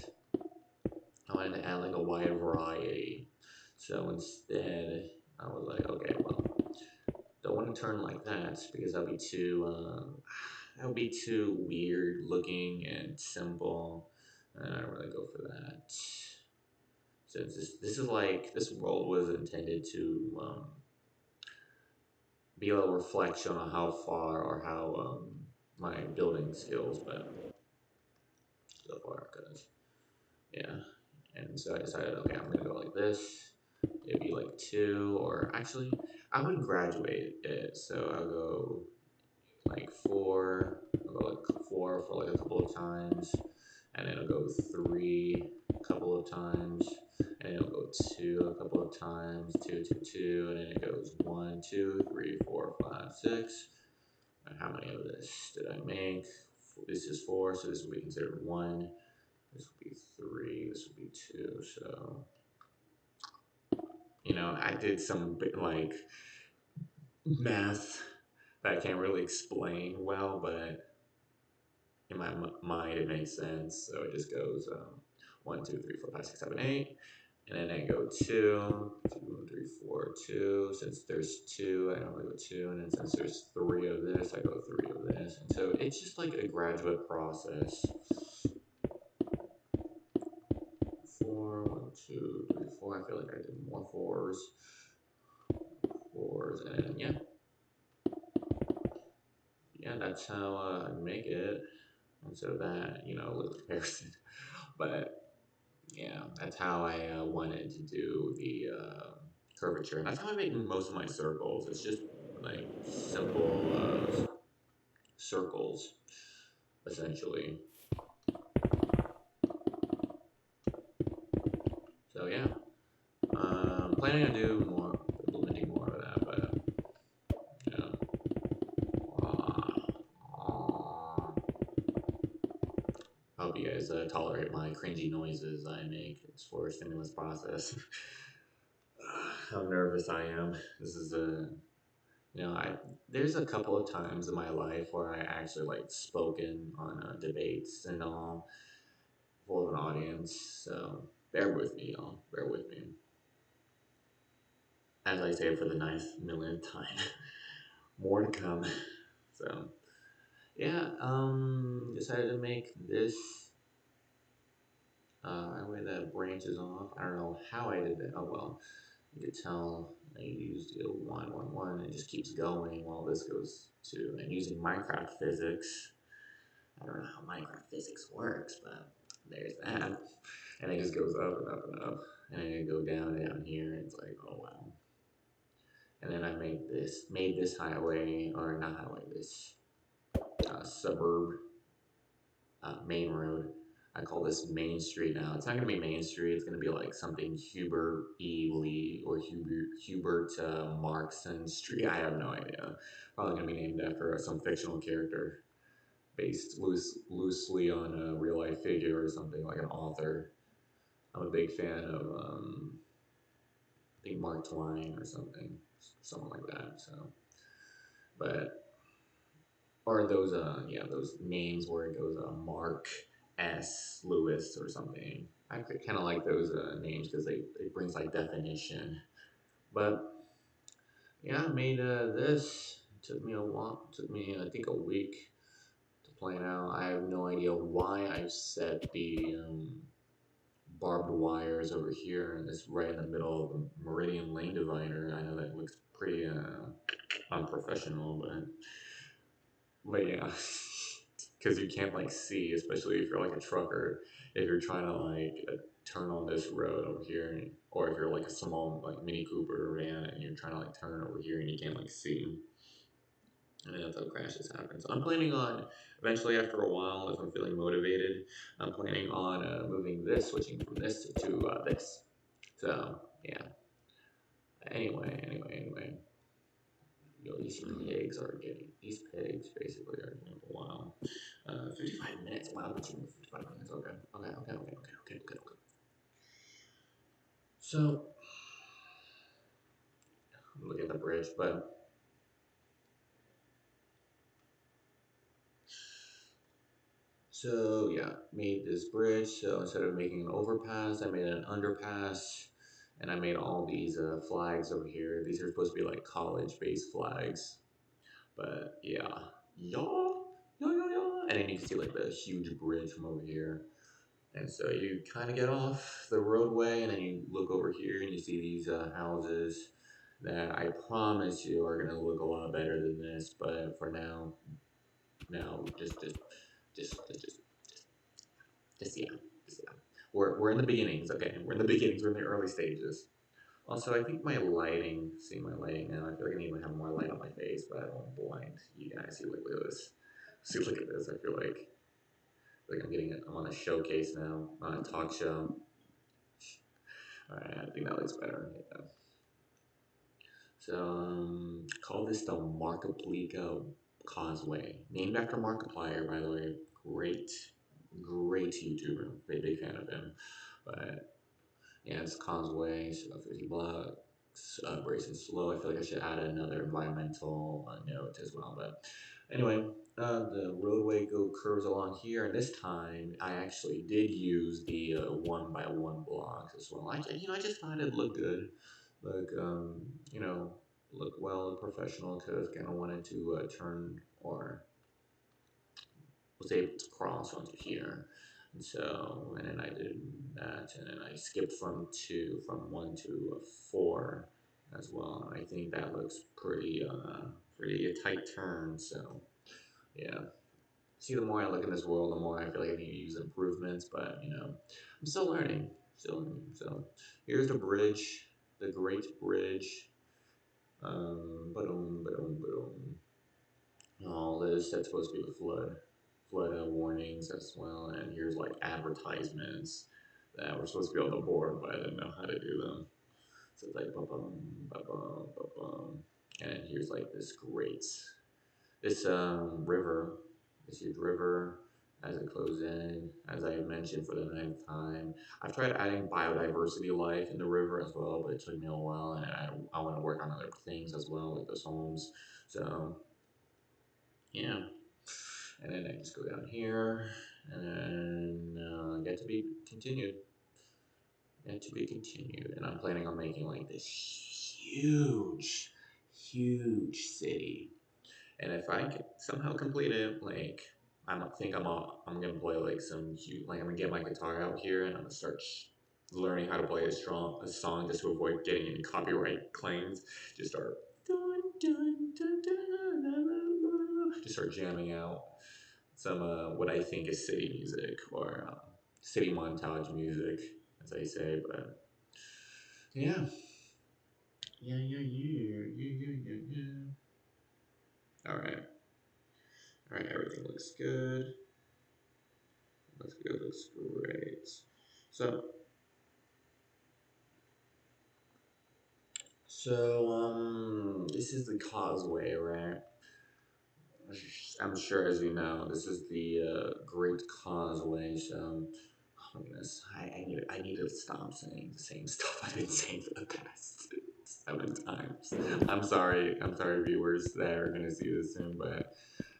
I wanted to add like a wide variety. So instead, I was like, okay, well, don't want to turn like that because that would be too weird looking and simple. And I don't really go for that. Since this is like this world was intended to be a little reflection on how far or how my building skills, but so far, because yeah. And so I decided, okay, I'm gonna go like this. It'd be like two, or actually, I would graduate it. So I'll go like four. I'll go like four for like a couple of times, and then I'll go three a couple of times, and then it'll go two a couple of times, two, two, two, and then it goes one, two, three, four, five, six. And how many of this did I make? This is four, so this will be considered one. This would be three. This would be two. So I did some like math that I can't really explain well, but in my mind it makes sense. So it just goes one, two, three, four, five, six, seven, eight, and then I go two, two, three, four, two. Since there's two, I normally go two, and then since there's three of this, I go three of this, and so it's just like a graduate process. Four, one, two, three, four. I feel like I did more fours, and then yeah, that's how I make it. And so that, a little comparison. But yeah, that's how I wanted to do the curvature. And that's how I make most of my circles. It's just like simple circles, essentially. So yeah, planning on do more, implementing more of that, but yeah. I hope you guys tolerate my cringy noises I make. It's for a stimulus process. How nervous I am. This is I there's a couple of times in my life where I actually like spoken on debates and all for an audience. So bear with me, y'all. Bear with me. As I say for the ninth millionth time, more to come. So yeah, decided to make this highway that branches off. I don't know how I did that. Oh well, you could tell I used one, one, one, and it just keeps going while this goes to, and using Minecraft physics. I don't know how Minecraft physics works, but there's that. And it just goes up and up and up. And then it go down here, and it's like, oh wow. And then I made this highway, or not highway, this suburb, main road. I call this Main Street now. It's not gonna be Main Street. It's gonna be like something Hubert E. Lee or Hubert Markson Street. I have no idea. Probably gonna be named after some fictional character based loosely on a real life figure or something like an author. I'm a big fan of I think Mark Twain or something like that. So, but or those those names where it goes Mark S. Lewis or something. I kind of like those names because it brings like definition. But yeah, I made this. It took me a while. It took me I think a week to plan out. I have no idea why I set the barbed wires over here, and it's right in the middle of a meridian lane divider. I know that looks pretty unprofessional, but yeah, because you can't like see, especially if you're like a trucker, if you're trying to like turn on this road over here, or if you're like a small like Mini Cooper van and you're trying to like turn over here and you can't like see. And that's how crashes happen. So I'm planning on eventually, after a while, if I'm feeling motivated, I'm planning on moving this, switching from this to this. So yeah. Anyway. these pigs basically are getting a while. 55 minutes. Wow, that's even 55 minutes. Okay. So I'm looking at the bridge, but so yeah, made this bridge. So instead of making an overpass, I made an underpass, and I made all these flags over here. These are supposed to be like college-based flags, but yeah, yeah. And then you can see like the huge bridge from over here. And so you kind of get off the roadway, and then you look over here, and you see these houses that I promise you are gonna look a lot better than this. But for now, no, yeah, just yeah. We're in the beginnings, okay? We're in the beginnings. We're in the early stages. Also, I think my lighting, seeing my lighting now, I feel like I need to have more light on my face, but I don't want to blind you guys. See, look at this. See, look at this. I feel like I'm getting it. I'm on a showcase now, on a talk show. All right, I think that looks better. Yeah. So, call this the Markiplica Causeway, named after Markiplier, by the way. Great YouTuber. Big fan of him. But yeah, it's Causeway, so 50 blocks, brace and slow. I feel like I should add another environmental note as well. But anyway, the roadway curves along here, and this time I actually did use the one by one blocks as well. I just thought it'd look good, look look well and professional because kind of wanted to turn or was able to cross onto here. And so, and then I did that, and then I skipped from one to four as well. And I think that looks pretty a tight turn. So, yeah. See, the more I look in this world, the more I feel like I need to use improvements. But I'm still learning, still learning. So, here's the bridge, the Great Bridge. Boom. All this that's supposed to be the flood warnings as well. And here's like advertisements that we're supposed to be on the board, but I didn't know how to do them. So it's like bum. And here's like this river, this huge river as it goes in, as I mentioned for the ninth time. I've tried adding biodiversity life in the river as well, but it took me a while, and I want to work on other things as well, like those homes. So yeah, and then I just go down here, and then get to be continued. Get to be continued. And I'm planning on making like this huge city. And if I can somehow complete it, like I'm gonna play like some huge, like I'm gonna get my guitar out here, and I'm gonna start learning how to play a song just to avoid getting any copyright claims. Just start just start jamming out some what I think is city music or city montage music, as I say. But yeah, yeah. All right. Everything looks good. Looks good. Looks great. So, this is the causeway, right? I'm sure, as you know, this is the Great Causeway. So, oh my goodness, I need to stop saying the same stuff I've been saying for the past 7 times. I'm sorry, viewers that are gonna see this soon, but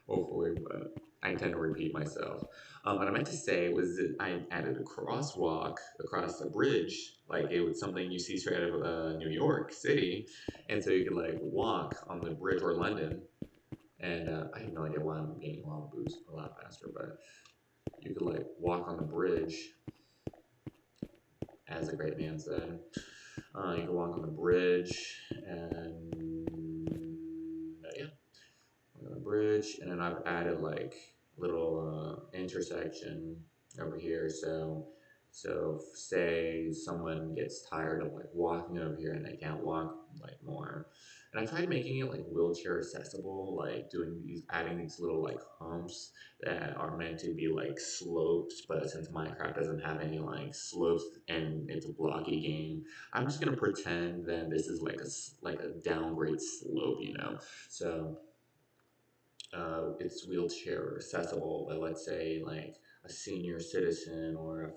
hopefully, but I tend to repeat myself. What I meant to say was that I added a crosswalk across the bridge, like it was something you see straight out of New York City, and so you could like walk on the bridge or London and I have no idea why I'm gaining a lot of boost a lot faster, but you could like walk on the bridge, as the great man said. You can walk on the bridge, and yeah, on the bridge, and then I've added like little intersection over here. So say someone gets tired of like walking over here and they can't walk like more. And I tried making it like wheelchair accessible, like adding these little like humps that are meant to be like slopes. But since Minecraft doesn't have any like slopes and it's a blocky game, I'm just gonna pretend that this is like like a downgrade slope, you know. So it's wheelchair accessible, but let's say like a senior citizen or a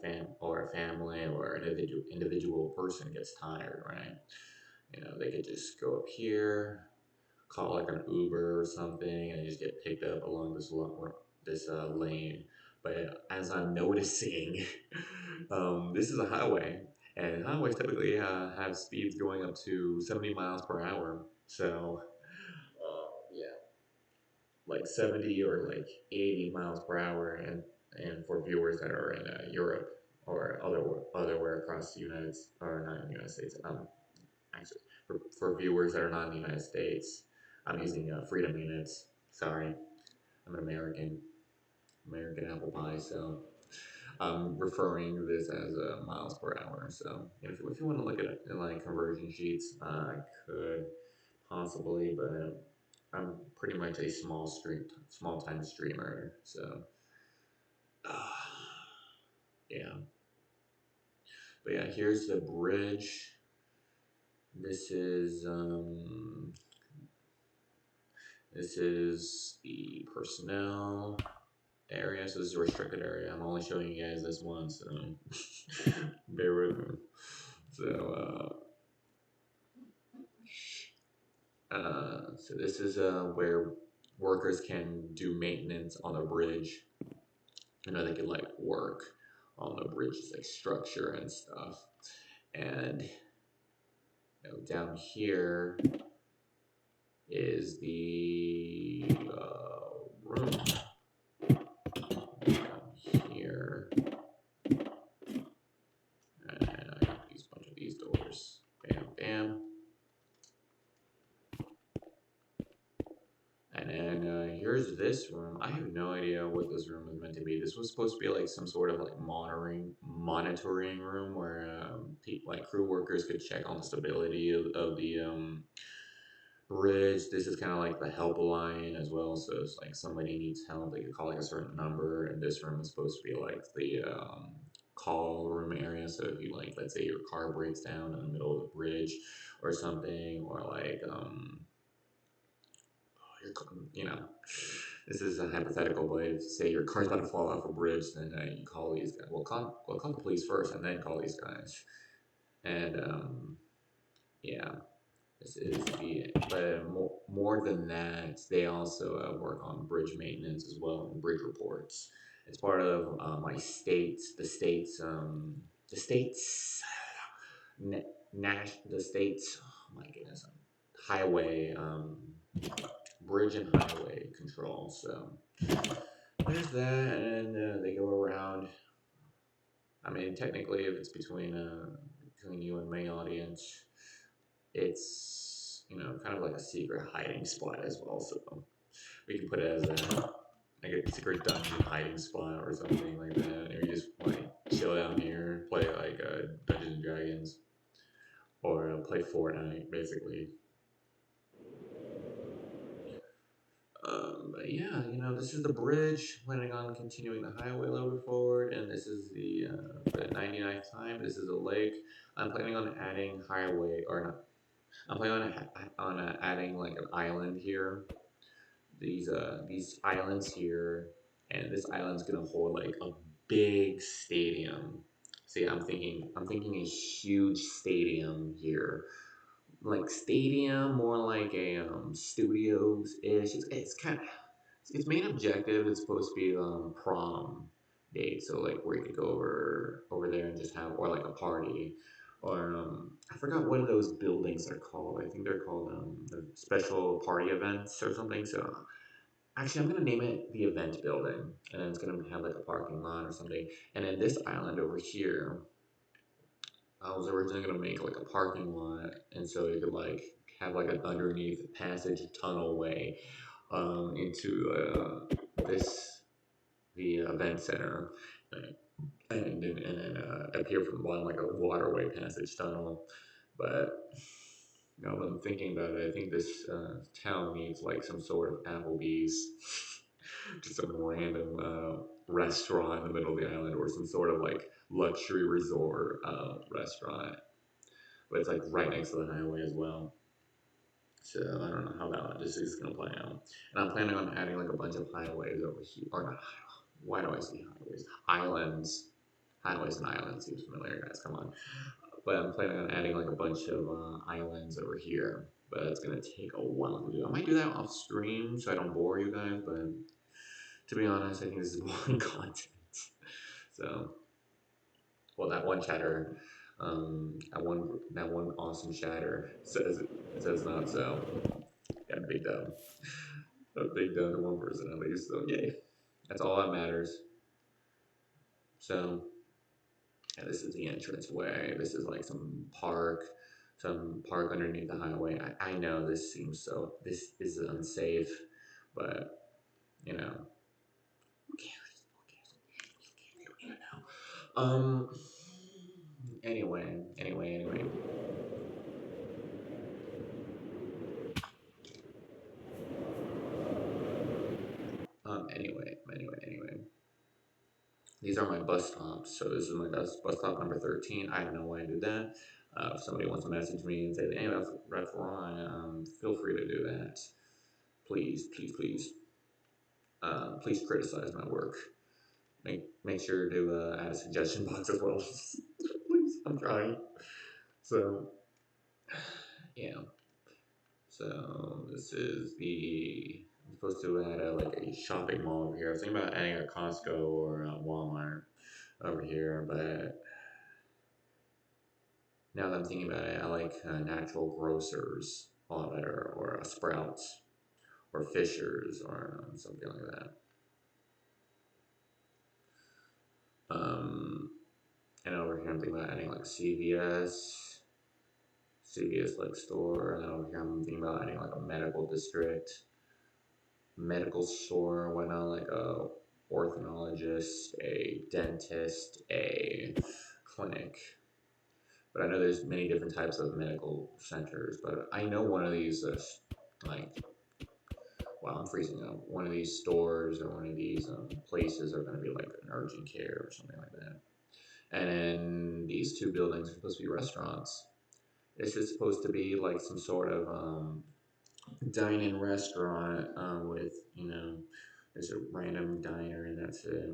family or an individual person gets tired, right? You know, they could just go up here, call like an Uber or something, and just get picked up along this lane. But as I'm noticing, this is a highway, and highways typically have speeds going up to 70 miles per hour. So, yeah, like 70 or like 80 miles per hour, and for viewers that are in Europe or otherwhere across the or not in the United States, actually for viewers that are not in the United States, I'm using freedom units. Sorry, I'm an American apple pie, so I'm referring to this as miles per hour. So if you want to look at it in like conversion sheets, I could possibly, but I'm pretty much a small time streamer. So yeah, but yeah, here's the bridge. This is the personnel area. So this is a restricted area. I'm only showing you guys this one, so bear with me. So so this is where workers can do maintenance on the bridge. You know, they can like work on the bridge's like structure and stuff. And down here is the room down here, and I have these bunch of these doors. Bam, bam. And then here's this room. I have no idea what this room is meant to be. This was supposed to be like some sort of like monitoring room where like crew workers could check on the stability of the bridge. This is kind of like the helpline as well. So it's like somebody needs help, they could call like a certain number. And this room is supposed to be like the call room area. So if you like, let's say your car breaks down in the middle of the bridge or something, or like you know, this is a hypothetical, but if say your car's about to fall off a bridge, then you call these guys. Call the police first, and then call these guys. And yeah, this is the. But more than that, they also work on bridge maintenance as well and bridge reports. It's part of my state, the state's, the state's. Oh my goodness, highway. Bridge and highway control. So there's that, and they go around. I mean, technically, if it's between you and my audience, it's kind of like a secret hiding spot as well. So we can put it as like a secret dungeon hiding spot or something like that. And you just like chill down here, play like Dungeons and Dragons, or play Fortnite, basically. But yeah, this is the bridge. Planning on continuing the highway a little bit forward, and this is for the 99th time. This is a lake. I'm planning on adding highway, or not. I'm planning on adding like an island here. These islands here, and this island's gonna hold like a big stadium. See, I'm thinking a huge stadium here, like stadium, more like a studios ish. Its main objective is supposed to be prom date, so like where you could go over there and just have, or like a party, or I forgot what those buildings are called. I think they're called the special party events or something. So actually, I'm gonna name it the event building, and then it's gonna have like a parking lot or something. And then this island over here, I was originally gonna make like a parking lot, and so you could like have like an underneath passage tunnel way into this the event center, and then appear from the bottom like a waterway passage tunnel. But Now that I'm thinking about it, I think this town needs like some sort of Applebee's, just some random restaurant in the middle of the island, or some sort of like luxury resort restaurant. But it's like right next to the highway as well. So I don't know how that logistics is gonna play out. And I'm planning on adding like a bunch of highways over here, or not. Why do I say highways? Islands, highways and islands. Seems familiar, guys. Come on. But I'm planning on adding like a bunch of islands over here. But it's gonna take a while to do. I might do that off stream so I don't bore you guys. But to be honest, I think this is boring content. So, well, that one chatter, that one awesome chatter says not so. Yeah, big dub. A big dub to one person at least. So yay, that's all that matters. So yeah, this is the entrance way. This is like some park underneath the highway. I know this is unsafe, but you know, who cares? You don't need to know. Anyway. Anyway. These are my bus stops. So this is my bus stop number 13. I don't know why I did that. If somebody wants to message me and say, hey, that's wrong, feel free to do that. Please. Please criticize my work. Make sure to add a suggestion box as well. Please, I'm trying. So, yeah. So this is I'm supposed to add like a shopping mall over here. I was thinking about adding a Costco or a Walmart over here, but now that I'm thinking about it, I like natural grocers a lot better, or a Sprouts, or Fishers, or something like that. Um, and over here, I'm thinking about adding like CVS like store, and then over here, I'm thinking about adding like a medical district, medical store, whatnot, like a orthodontist, a dentist, a clinic. But I know there's many different types of medical centers. But I know one of these, like, wow, I'm freezing up. One of these stores or one of these places are going to be like an urgent care or something like that. And then these two buildings are supposed to be restaurants. This is supposed to be like some sort of dine-in restaurant with, there's a random diner and that's it.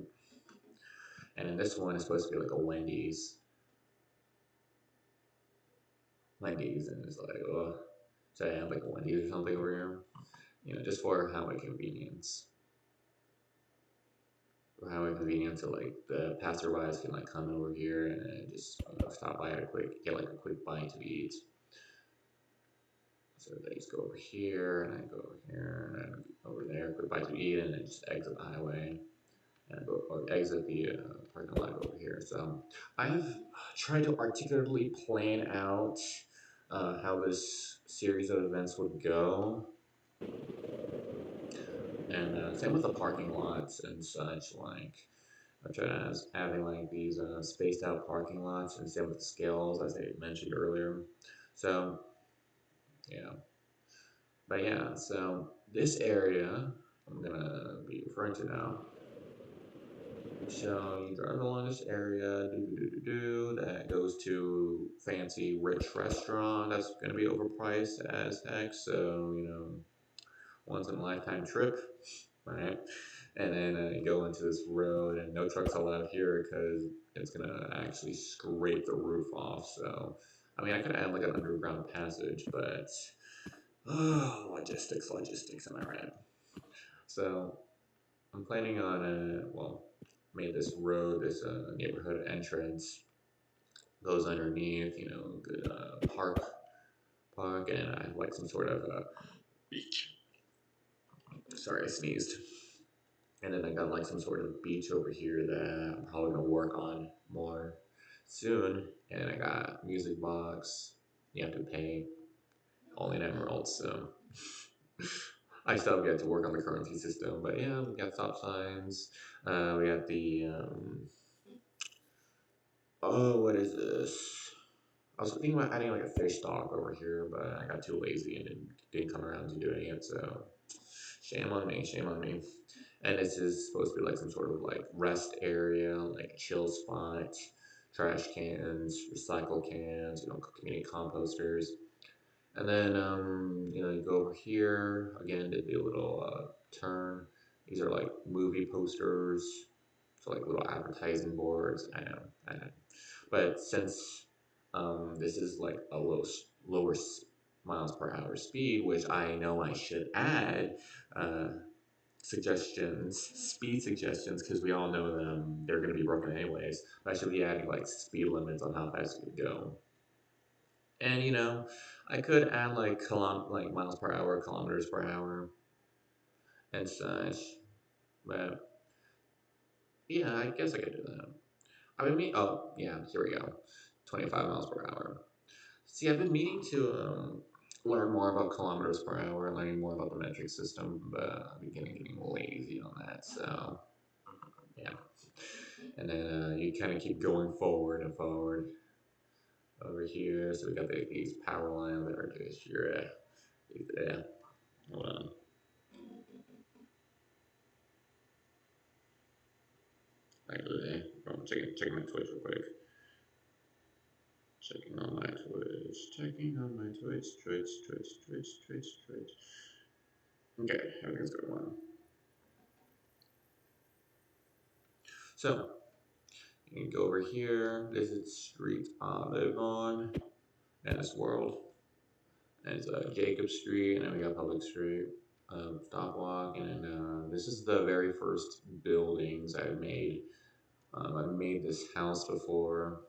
And then this one is supposed to be like a Wendy's. Wendy's, and it's like, oh, so I have like a Wendy's or something over here. Just for highway convenience. For highway convenience, so like the passerbys can like come over here and just stop by get like a quick bite to eat. So they just go over here, and I go over here, and then over there, quick bite to eat, and then just exit the highway, and go or exit the parking lot over here. So I've tried to articulately plan out how this series of events would go, and same with the parking lots and such. Like I'm trying to having like these spaced out parking lots, and same with the scales as I mentioned earlier. So yeah, but yeah, so this area I'm gonna be referring to now. So you drive along this area, that goes to fancy rich restaurant that's gonna be overpriced as heck. So once in a lifetime trip, right? And then you go into this road, and no trucks allowed here because it's gonna actually scrape the roof off. So, I mean, I could add like an underground passage, but logistics. Am I right? So, I'm planning on made this road, this neighborhood entrance goes underneath, good park, and I have like some sort of beach. Sorry, I sneezed. And then I got like some sort of beach over here that I'm probably gonna work on more soon. And I got music box. You have to pay only in emeralds, so I still have yet to work on the currency system. But yeah, we got stop signs. We got the oh, what is this? I was thinking about adding like a fish stock over here, but I got too lazy and didn't come around to doing it. So shame on me, shame on me. And this is supposed to be like some sort of like rest area, like a chill spot, trash cans, recycle cans, community composters. And then, you go over here. Again, did the little turn. These are like movie posters, so like little advertising boards. I know. But since this is like a lower miles per hour speed, which I know I should add uh, speed suggestions, because we all know them. They're going to be broken anyways. But I should be adding like speed limits on how fast you can go. And I could add like like miles per hour, kilometers per hour, and such. But yeah, I guess I could do that. Oh yeah, here we go, 25 miles per hour. See, I've been meaning to learn more about kilometers per hour, learning more about the metric system, but I've been getting lazy on that. So yeah, and then you kind of keep going forward and forward over here. So we got these power lines that are just here. Yeah, hold on. Actually, I'm checking my Twitch real quick. Checking on my Twitch. Checking on my Twitch. Twitch. Okay, everything's going well. So, you can go over here, visit street I live on, and this world. And it's Jacob Street, and then we got Public Street, Stop Walk, and this is the very first buildings I've made. I've made this house before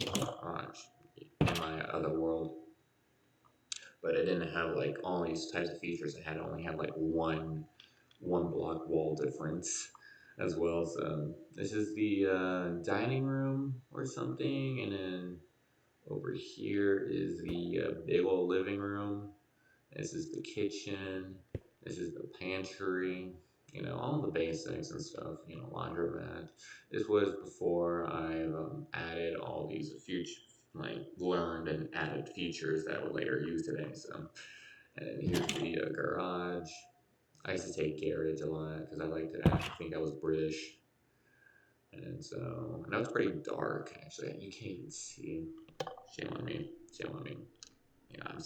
in my other world, but it didn't have like all these types of features. It had only had like one block wall difference as well. So this is the dining room or something, and then over here is the big old living room. This is the kitchen. This is the pantry. All the basics and stuff. Laundromat. This was before I've added all these future, like learned and added features that I would later use today. So, and then here's the garage. I used to say garage a lot because I liked it. I think I was British. And so, I know it's pretty dark actually. You can't even see. Shame on me. Shame on me.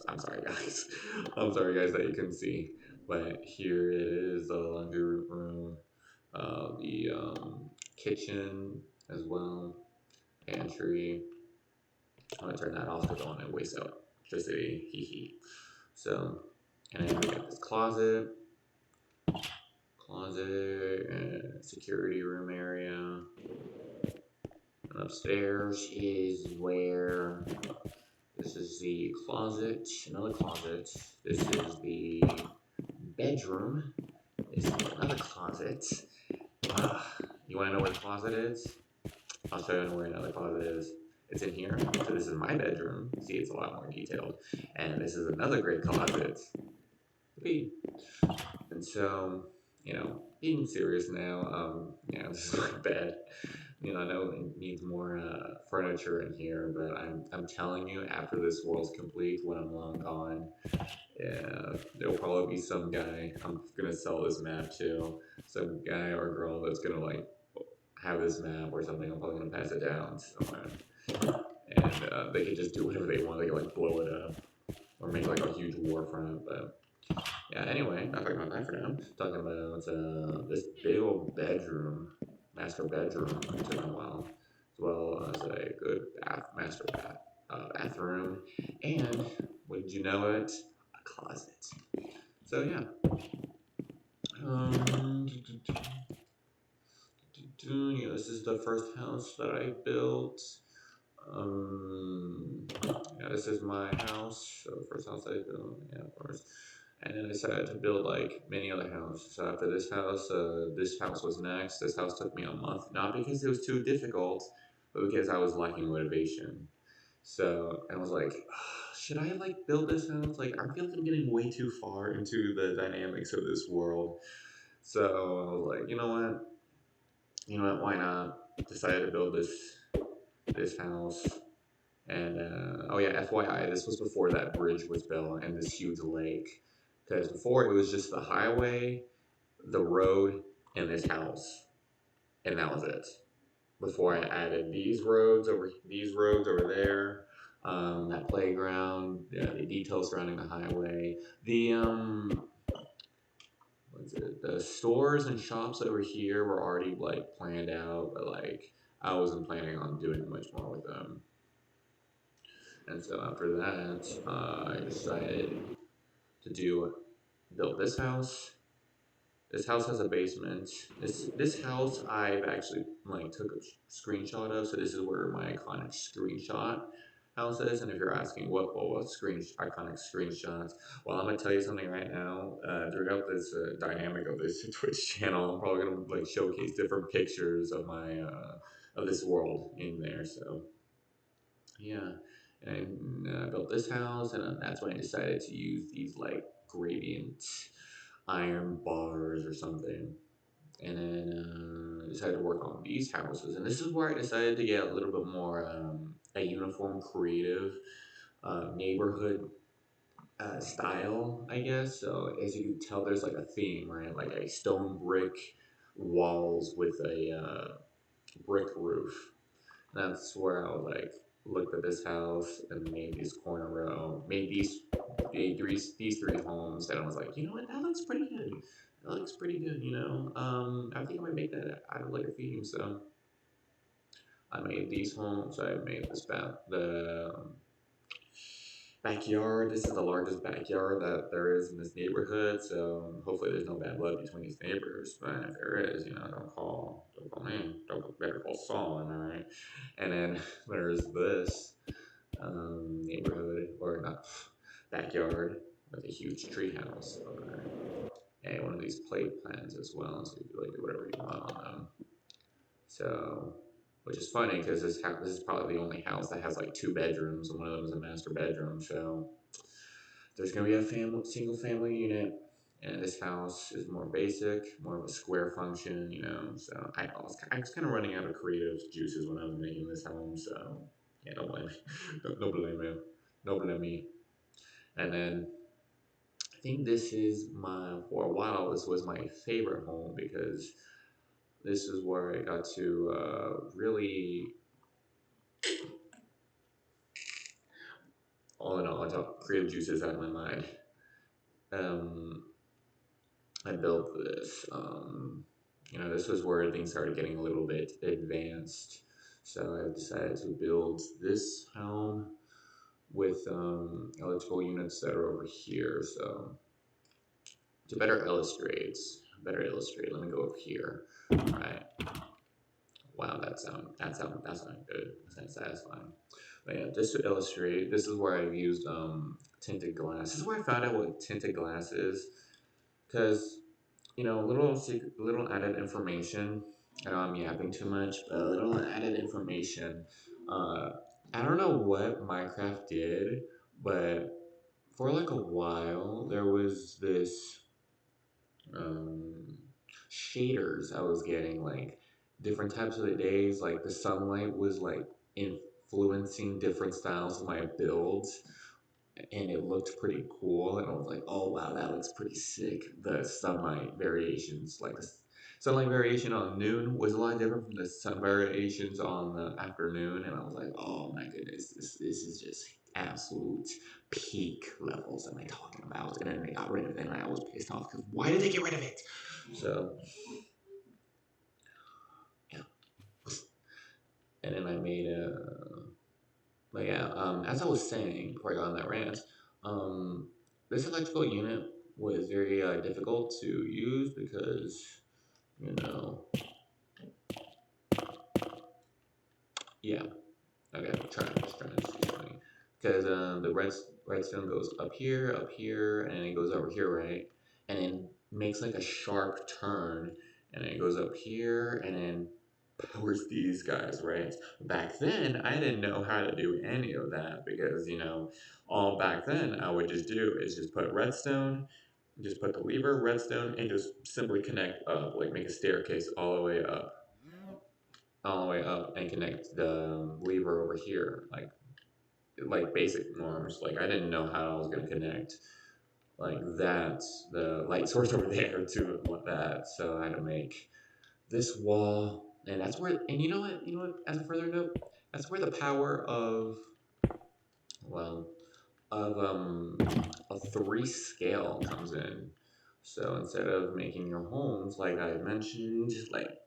I'm sorry, guys. I'm sorry, guys, that you couldn't see. But here it is, the laundry room, the kitchen as well, pantry. I'm gonna turn that off because I want to waste electricity. Hee hee. So, and then we got this closet, security room area. And upstairs is where this is the closet, another closet. This is the bedroom. This is another closet. You want to know where the closet is? I'll show you where another closet is. It's in here. So this is my bedroom. See, it's a lot more detailed. And this is another great closet. And so, being serious now, this is my bed. I know it needs more furniture in here, but I'm telling you, after this world's complete, when I'm long gone, yeah, there'll probably be some guy I'm gonna sell this map to, some guy or girl that's gonna like have this map or something. I'm probably gonna pass it down somewhere, and they can just do whatever they want. They can like blow it up or make like a huge war front, but. Yeah, anyway, not talking about that for now. Talking about this big old bedroom, master bedroom, it took a while, as well as a good bathroom, and would you know it, a closet. So yeah, um, this is the first house that I built. Yeah, this is my house. So the first house I built, yeah, of course. And then I decided to build like many other houses. So after this house was next. This house took me a month, not because it was too difficult, but because I was lacking motivation. So I was like, should I like build this house? Like I feel like I'm getting way too far into the dynamics of this world. So I was like, why not? Decided to build this house, And oh yeah, FYI, this was before that bridge was built and this huge lake. Because before it was just the highway, the road, and this house, and that was it. Before I added these roads over there, that playground, the details surrounding the highway, the what's it? The stores and shops over here were already like planned out, but like I wasn't planning on doing much more with them. And so after that, I decided to do build this house. This house has a basement. This house I've actually like took a screenshot of. So this is where my iconic screenshot house is. And if you're asking what iconic screenshots, well, I'm gonna tell you something right now. Throughout this dynamic of this Twitch channel, I'm probably gonna like showcase different pictures of my of this world in there. So yeah, and I built this house, and that's when I decided to use these like gradient iron bars or something. And then decided to work on these houses. And this is where I decided to get a little bit more a uniform, creative neighborhood style, I guess. So as you can tell, there's like a theme, right? Like a stone brick walls with a brick roof. That's where I was like looked at this house and made these corner row, these three homes, and I was like, you know what, that looks pretty good. That looks pretty good, you know. I think I might make that out of like a theme. So I made these homes. I made this the backyard. This is the largest backyard that there is in this neighborhood. So hopefully there's no bad blood between these neighbors. But if there is, you know, don't call me, don't better call Saul. Am I right? And then there's this neighborhood or not backyard with a huge tree house over there. And one of these plate plans as well, so you can really do whatever you want on them. So, which is funny because this is probably the only house that has like two bedrooms, and one of them is a master bedroom. So there's gonna be a single family unit, and this house is more basic, more of a square function, you know. So I was kind of running out of creative juices when I was making this home. So yeah, don't blame me. Don't blame me. Don't blame me. And then I think this is for a while this was my favorite home because this is where I got to really, all in all, I got creative juices out of my mind. Um, I built this. You know, this was where things started getting a little bit advanced. So I decided to build this home with electrical units that are over here. So to better illustrate, let me go over here. All right. Wow, that sounded good. That sounds satisfying. But yeah, just to illustrate, this is where I've used tinted glass. This is where I found out what tinted glass is, because you know, little added information. I know I'm yapping too much, but a little added information. Uh, I don't know what Minecraft did, but for like a while there was this um, shaders I was getting, like different types of the days, like the sunlight was like influencing different styles of my builds, and it looked pretty cool. And I was like, oh wow, that looks pretty sick. The sunlight variations, like the sunlight variation on noon was a lot different from the sun variations on the afternoon. And I was like, oh my goodness, this is just absolute peak levels am I talking about. And then they got rid of it, and I was pissed off because why did they get rid of it? So yeah, and then I made a. But yeah, as I was saying before I got on that rant, um, this electrical unit was very difficult to use because, you know, yeah, okay, trying to see something. Because the redstone goes up here, and it goes over here, right? And then makes like a sharp turn, and it goes up here, and then powers these guys, right? Back then, I didn't know how to do any of that because, you know, all back then I would just do is just put redstone, just put the lever, redstone, and just simply connect up, like make a staircase all the way up, and connect the lever over here, like like basic norms. Like I didn't know how I was gonna connect like that the light source over there to that. So I had to make this wall, and that's where. And you know what? You know what? As a further note, that's where the power of well of a three scale comes in. So instead of making your homes like I mentioned, like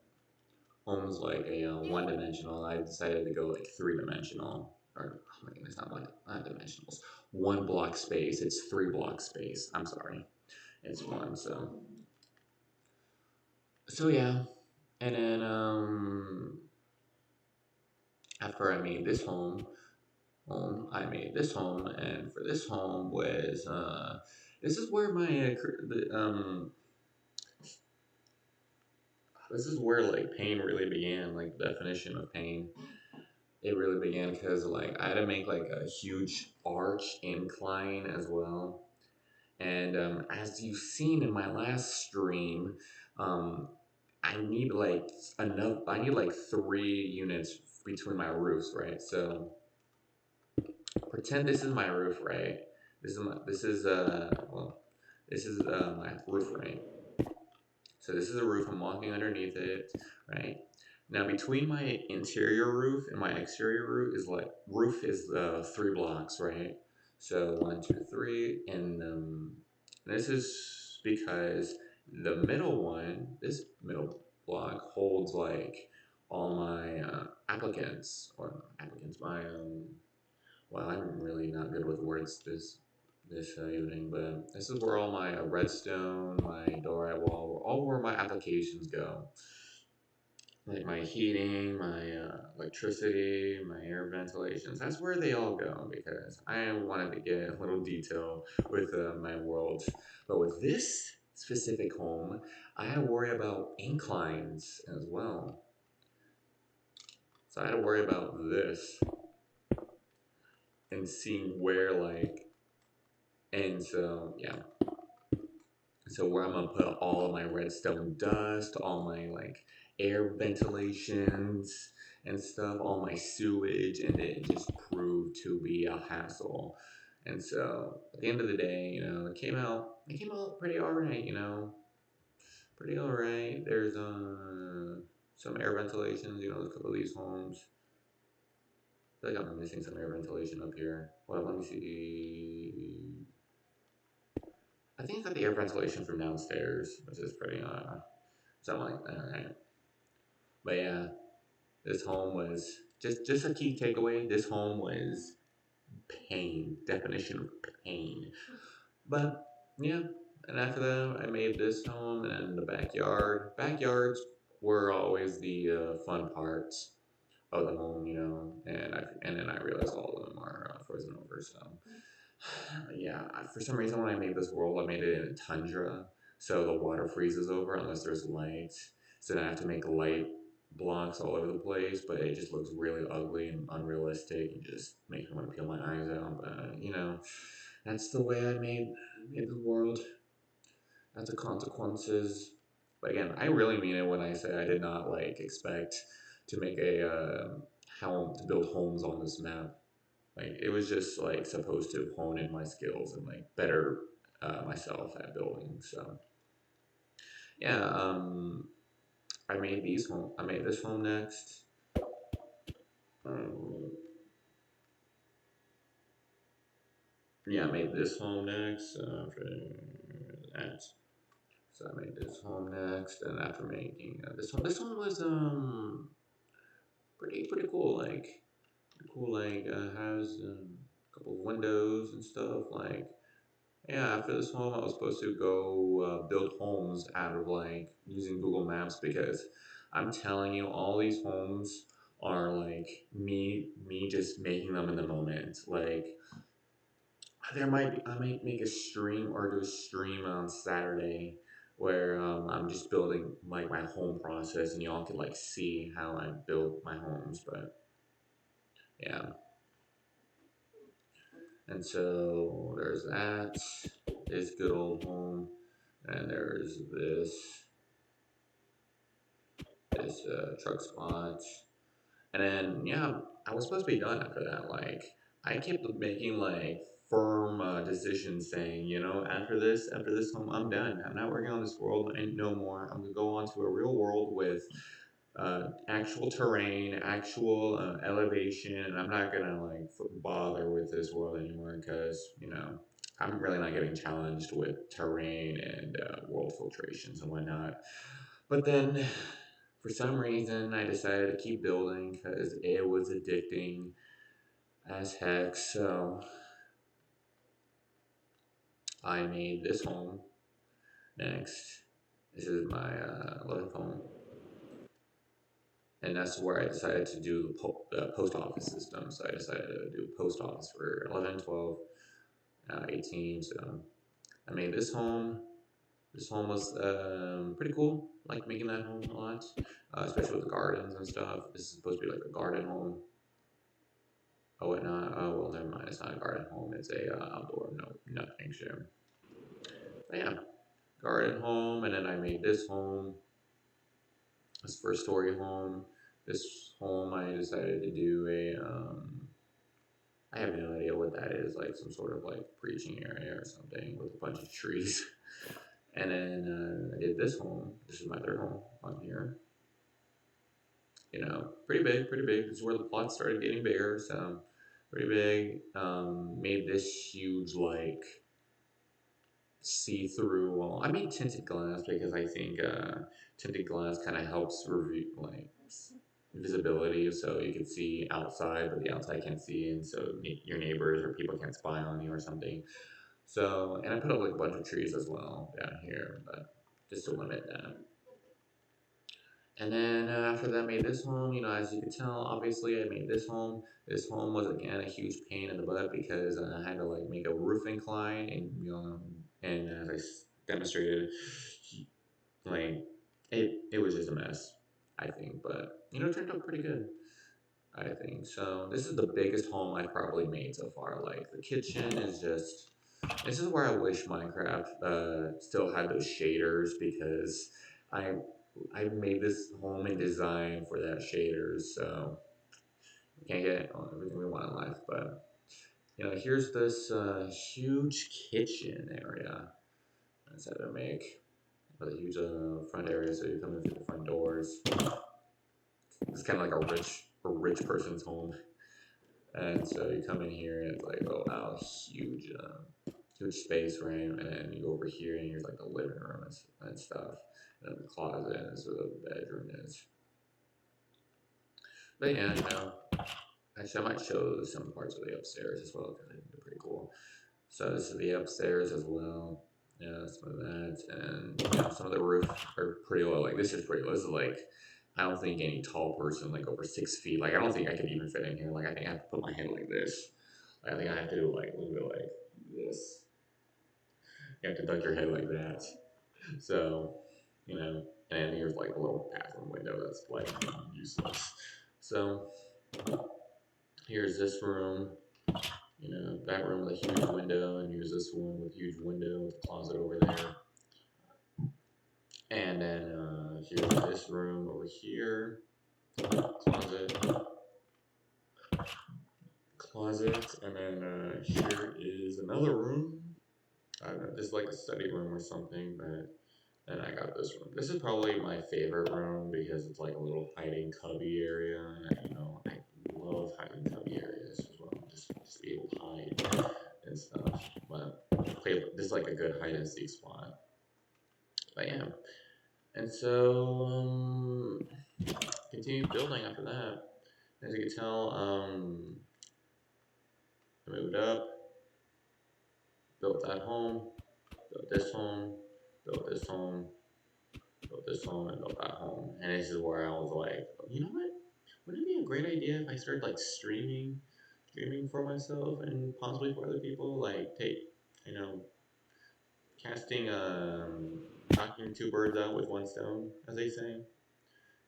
homes like a one dimensional, I decided to go like three dimensional. Or oh my goodness, not dimensionals. One block space. It's three block space. I'm sorry, it's one. So yeah, and then after I made this I made this home, and for this home was this is where my this is where like pain really began, like the definition of pain. It really began because like I had to make like a huge arch incline as well, and as you've seen in my last stream, um, I need like enough. I need like 3 units between my roofs, right? So pretend this is my roof, right? This is my roof, right? So this is a roof. I'm walking underneath it, right? Now between my interior roof and my exterior roof is 3 blocks, right? So 1, 2, 3, and this is because the middle one, this middle block holds like all my applicants, my well, I'm really not good with words this evening, but this is where all my redstone, my diorite wall, all where my applications go. Like my heating, my electricity, my air ventilations. That's where they all go because I wanted to get a little detail with my world. But with this specific home, I had to worry about inclines as well. So I had to worry about this and seeing where like, and so yeah, so where I'm gonna put all of my redstone dust, all my like air ventilations and stuff, all my sewage, and it just proved to be a hassle. And so at the end of the day, it came out pretty alright, pretty alright. There's some air ventilations, a couple of these homes. I feel like I'm missing some air ventilation up here. Well, let me see. I think I got the air ventilation from downstairs, which is pretty something like that, right? But yeah, this home was just a key takeaway. This home was pain, definition of pain. But yeah, and after that, I made this home and the backyard. Backyards were always the fun parts of the home, and then I realized all of them are frozen over. So yeah, for some reason when I made this world, I made it in a tundra, so the water freezes over unless there's light. So then I have to make light blocks all over the place, but it just looks really ugly and unrealistic and just makes me want to peel my eyes out. But that's the way I made the world. That's the consequences. But again, I really mean it when I say I did not like expect to make a how to build homes on this map. Like it was just like supposed to hone in my skills and like better myself at building. So yeah, I made this home next. Um, yeah, I made this home next. After that, so I made this home next, and after making this one was pretty cool. Like pretty cool. Like has a couple of windows and stuff. Like yeah, after this home, I was supposed to go build homes out of like using Google Maps because I'm telling you, all these homes are like me just making them in the moment. Like I might make a stream or do a stream on Saturday where I'm just building like my home process and y'all can like see how I build my homes. But yeah, and so there's that. This good old home. And there's this truck spot. And then, yeah, I was supposed to be done after that. Like, I kept making like firm decisions saying, after this home, I'm done. I'm not working on this world and no more. I'm gonna go on to a real world with actual terrain, actual elevation, and I'm not gonna like bother with this world anymore because I'm really not getting challenged with terrain and world filtrations and whatnot. But then, for some reason, I decided to keep building because it was addicting as heck. So I made this home next. This is my 11th home, and that's where I decided to do the post office system. So I decided to do post office for 11, 12, 18. So I made this home. This home was pretty cool. Like making that home a lot, especially with the gardens and stuff. This is supposed to be like a garden home. Oh, whatnot. Oh, well, never mind. It's not a garden home. It's a outdoor, no, nothing shit. But yeah, garden home, and then I made this home. This first story home. This home, I decided to do I have no idea what that is. Like some sort of like preaching area or something with a bunch of trees. And then I did this home. This is my third home on here. Pretty big, pretty big. This is where the plot started getting bigger. So pretty big. Made this huge like see-through wall. I made tinted glass because I think tinted glass kind of helps review like visibility, so you can see outside, but the outside can't see, and so your neighbors or people can't spy on you or something. So, and I put up like a bunch of trees as well down here, but just to limit that. And then after that, I made this home. As you can tell, obviously, I made this home. This home was again a huge pain in the butt because I had to like make a roof incline, and as demonstrated, like it was just a mess, I think. But it turned out pretty good, I think. So this is the biggest home I've probably made so far. Like the kitchen is just. This is where I wish Minecraft still had those shaders because I I made this home and design for that shaders, so we can't get everything we want in life. But here's this huge kitchen area I decided to make with a huge front area, so you come in through the front doors. It's kind of like a rich person's home, and so you come in here and it's like, oh wow, huge space, right? And then you go over here and here's like the living room and stuff, and then the closet, and so the bedroom is. But yeah, actually, I might show some parts of the upstairs as well because I think they're pretty cool. So this is the upstairs as well. Yeah, some of that, and some of the roof are pretty low. Like this is pretty low. This is like I don't think any tall person like over 6 feet. Like I don't think I could even fit in here. Like I think I have to put my head like this. Like, I think I have to do like a little bit like this. You have to duck your head like that. So, and here's like a little bathroom window that's like useless. So here's this room. That room with a huge window, and here's this one with a huge window with a closet over there. And then here's this room over here, closet, and then here is another room. I don't know, this is like a study room or something, but then I got this room. This is probably my favorite room because it's like a little hiding cubby area. I love hiding cubby areas as well. Just be able to hide and stuff. But this is like a good hide and seek spot. But yeah. And so continue building after that. As you can tell, I moved up, built that home, built this home, built this home, built this home, and built that home. And this is where I was like, you know what? Wouldn't it be a great idea if I started like streaming for myself and possibly for other people? Like you know, casting, knocking two birds out with one stone, as they say.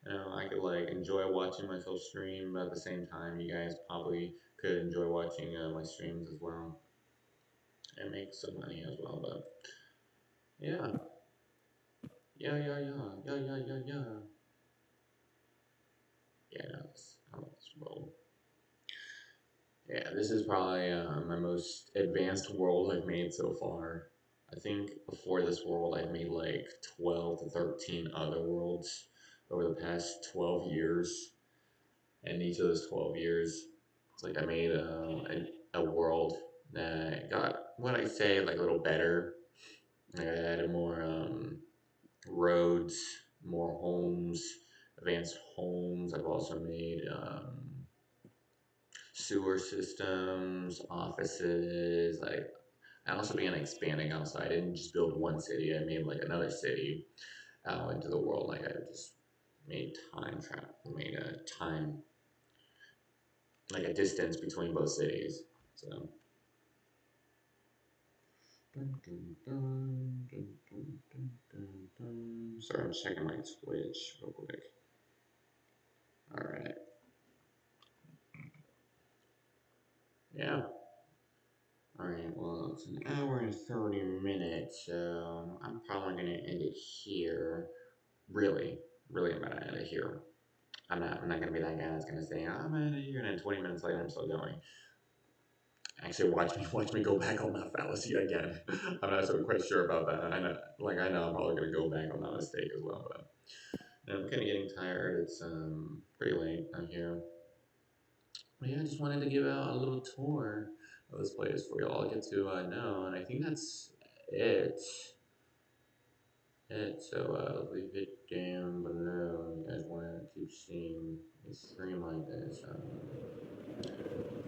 I could like enjoy watching myself stream, but at the same time, you guys probably could enjoy watching my streams as well and make some money as well. But yeah, yeah. Yeah, no, I'll just roll. Yeah, this is probably my most advanced world I've made so far. I think before this world, I've made like 12 to 13 other worlds over the past 12 years. And each of those 12 years, it's like I made a world that got what I say like a little better. Like I added more roads, more homes, advanced homes. I've also made sewer systems, offices. Like I also began expanding outside. I didn't just build one city. I made like another city out into the world. Like I just made time travel, made a time like a distance between both cities. So. Sorry, I'm checking my Twitch real quick. All right. Yeah. All right. Well, it's an hour and 30 minutes, so I'm probably gonna end it here. Really, really, I'm gonna end it here. I'm not gonna be that guy that's gonna say I'm gonna end it here, and then 20 minutes later I'm still going. Actually, watch me go back on that fallacy again. I'm not so quite sure about that. I know I'm probably gonna go back on that mistake as well, but I'm kind of getting tired. It's pretty late out here. But yeah, I just wanted to give out a little tour of this place for you all get to know, and I think that's it. So leave it down below. You guys want to keep seeing me stream like this.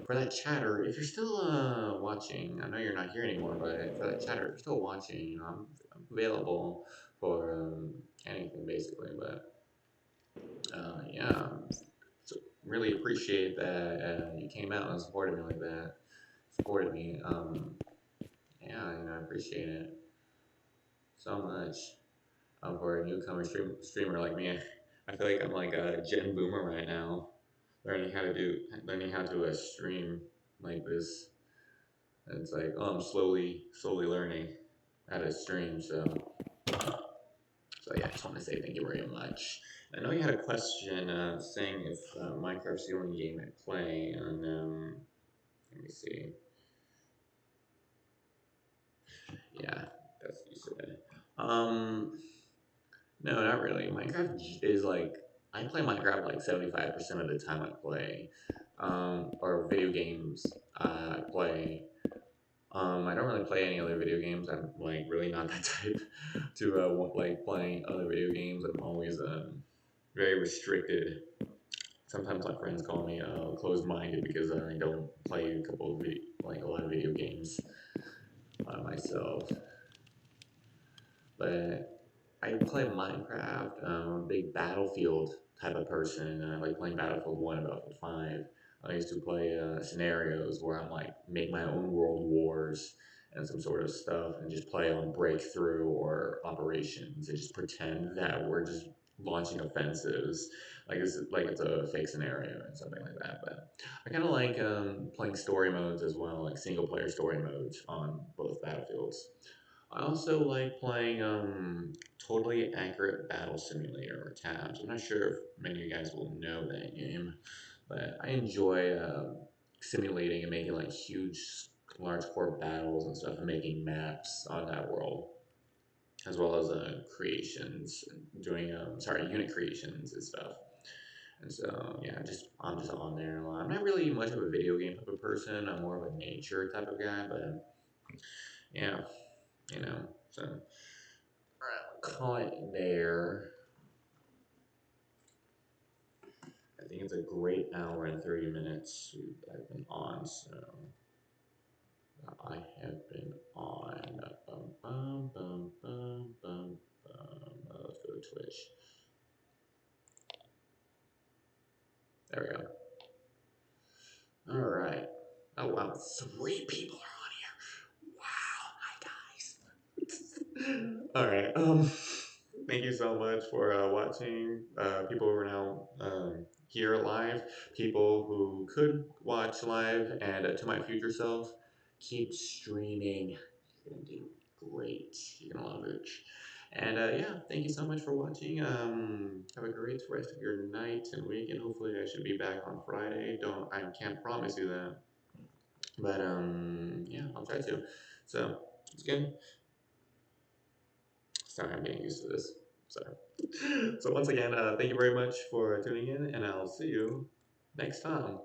For that chatter, if you're still watching, I know you're not here anymore, but for that chatter, if you're still watching, I'm available for anything basically. But yeah, so really appreciate that you came out and supported me like that. Supported me. Yeah, I appreciate it so much. For a newcomer streamer like me, I feel like I'm like a Gen Boomer right now, learning how to stream like this. And it's like, oh, I'm slowly learning how to stream. So yeah, I just want to say thank you very much. I know you had a question saying if Minecraft's the only game I play, and let me see. Yeah, that's what you said. No, not really. Minecraft is like I play Minecraft like 75% of the time I play, or video games I play. I don't really play any other video games. I'm like really not that type to like playing other video games. I'm always very restricted. Sometimes my friends call me closed-minded because I don't play like a lot of video games myself. But I play Minecraft. I'm a big Battlefield type of person. I like playing Battlefield 1 and Battlefield 5. I used to play scenarios where I'm like make my own world wars and some sort of stuff and just play on breakthrough or operations and just pretend that we're just launching offensives like it's a fake scenario and something like that. But I kind of like playing story modes as well, like single player story modes on both battlefields. I also like playing Totally Accurate Battle Simulator or Tabs. I'm not sure if many of you guys will know that game, but I enjoy simulating and making like huge, large core battles and stuff, and making maps on that world, as well as creations, doing unit creations and stuff. And so yeah, I'm just on there a lot. I'm not really much of a video game type of person. I'm more of a nature type of guy, but yeah, so. Call it there. I think it's a great hour and 30 minutes I've been on, so I have been on. Bum, bum, bum, bum, bum, bum. Let's go to Twitch. There we go. All right. Oh, wow. 3 people are on here. Wow. Hi, guys. All right. Thank you so much for watching. People who are now here live, people who could watch live, and to my future self, keep streaming. You're gonna do great. You're gonna love it. And yeah, thank you so much for watching. Have a great rest of your night and weekend. Hopefully, I should be back on Friday. I can't promise you that. But yeah, I'll try to. So it's good. Sorry, I'm getting used to this. Sorry. So once again, thank you very much for tuning in, and I'll see you next time.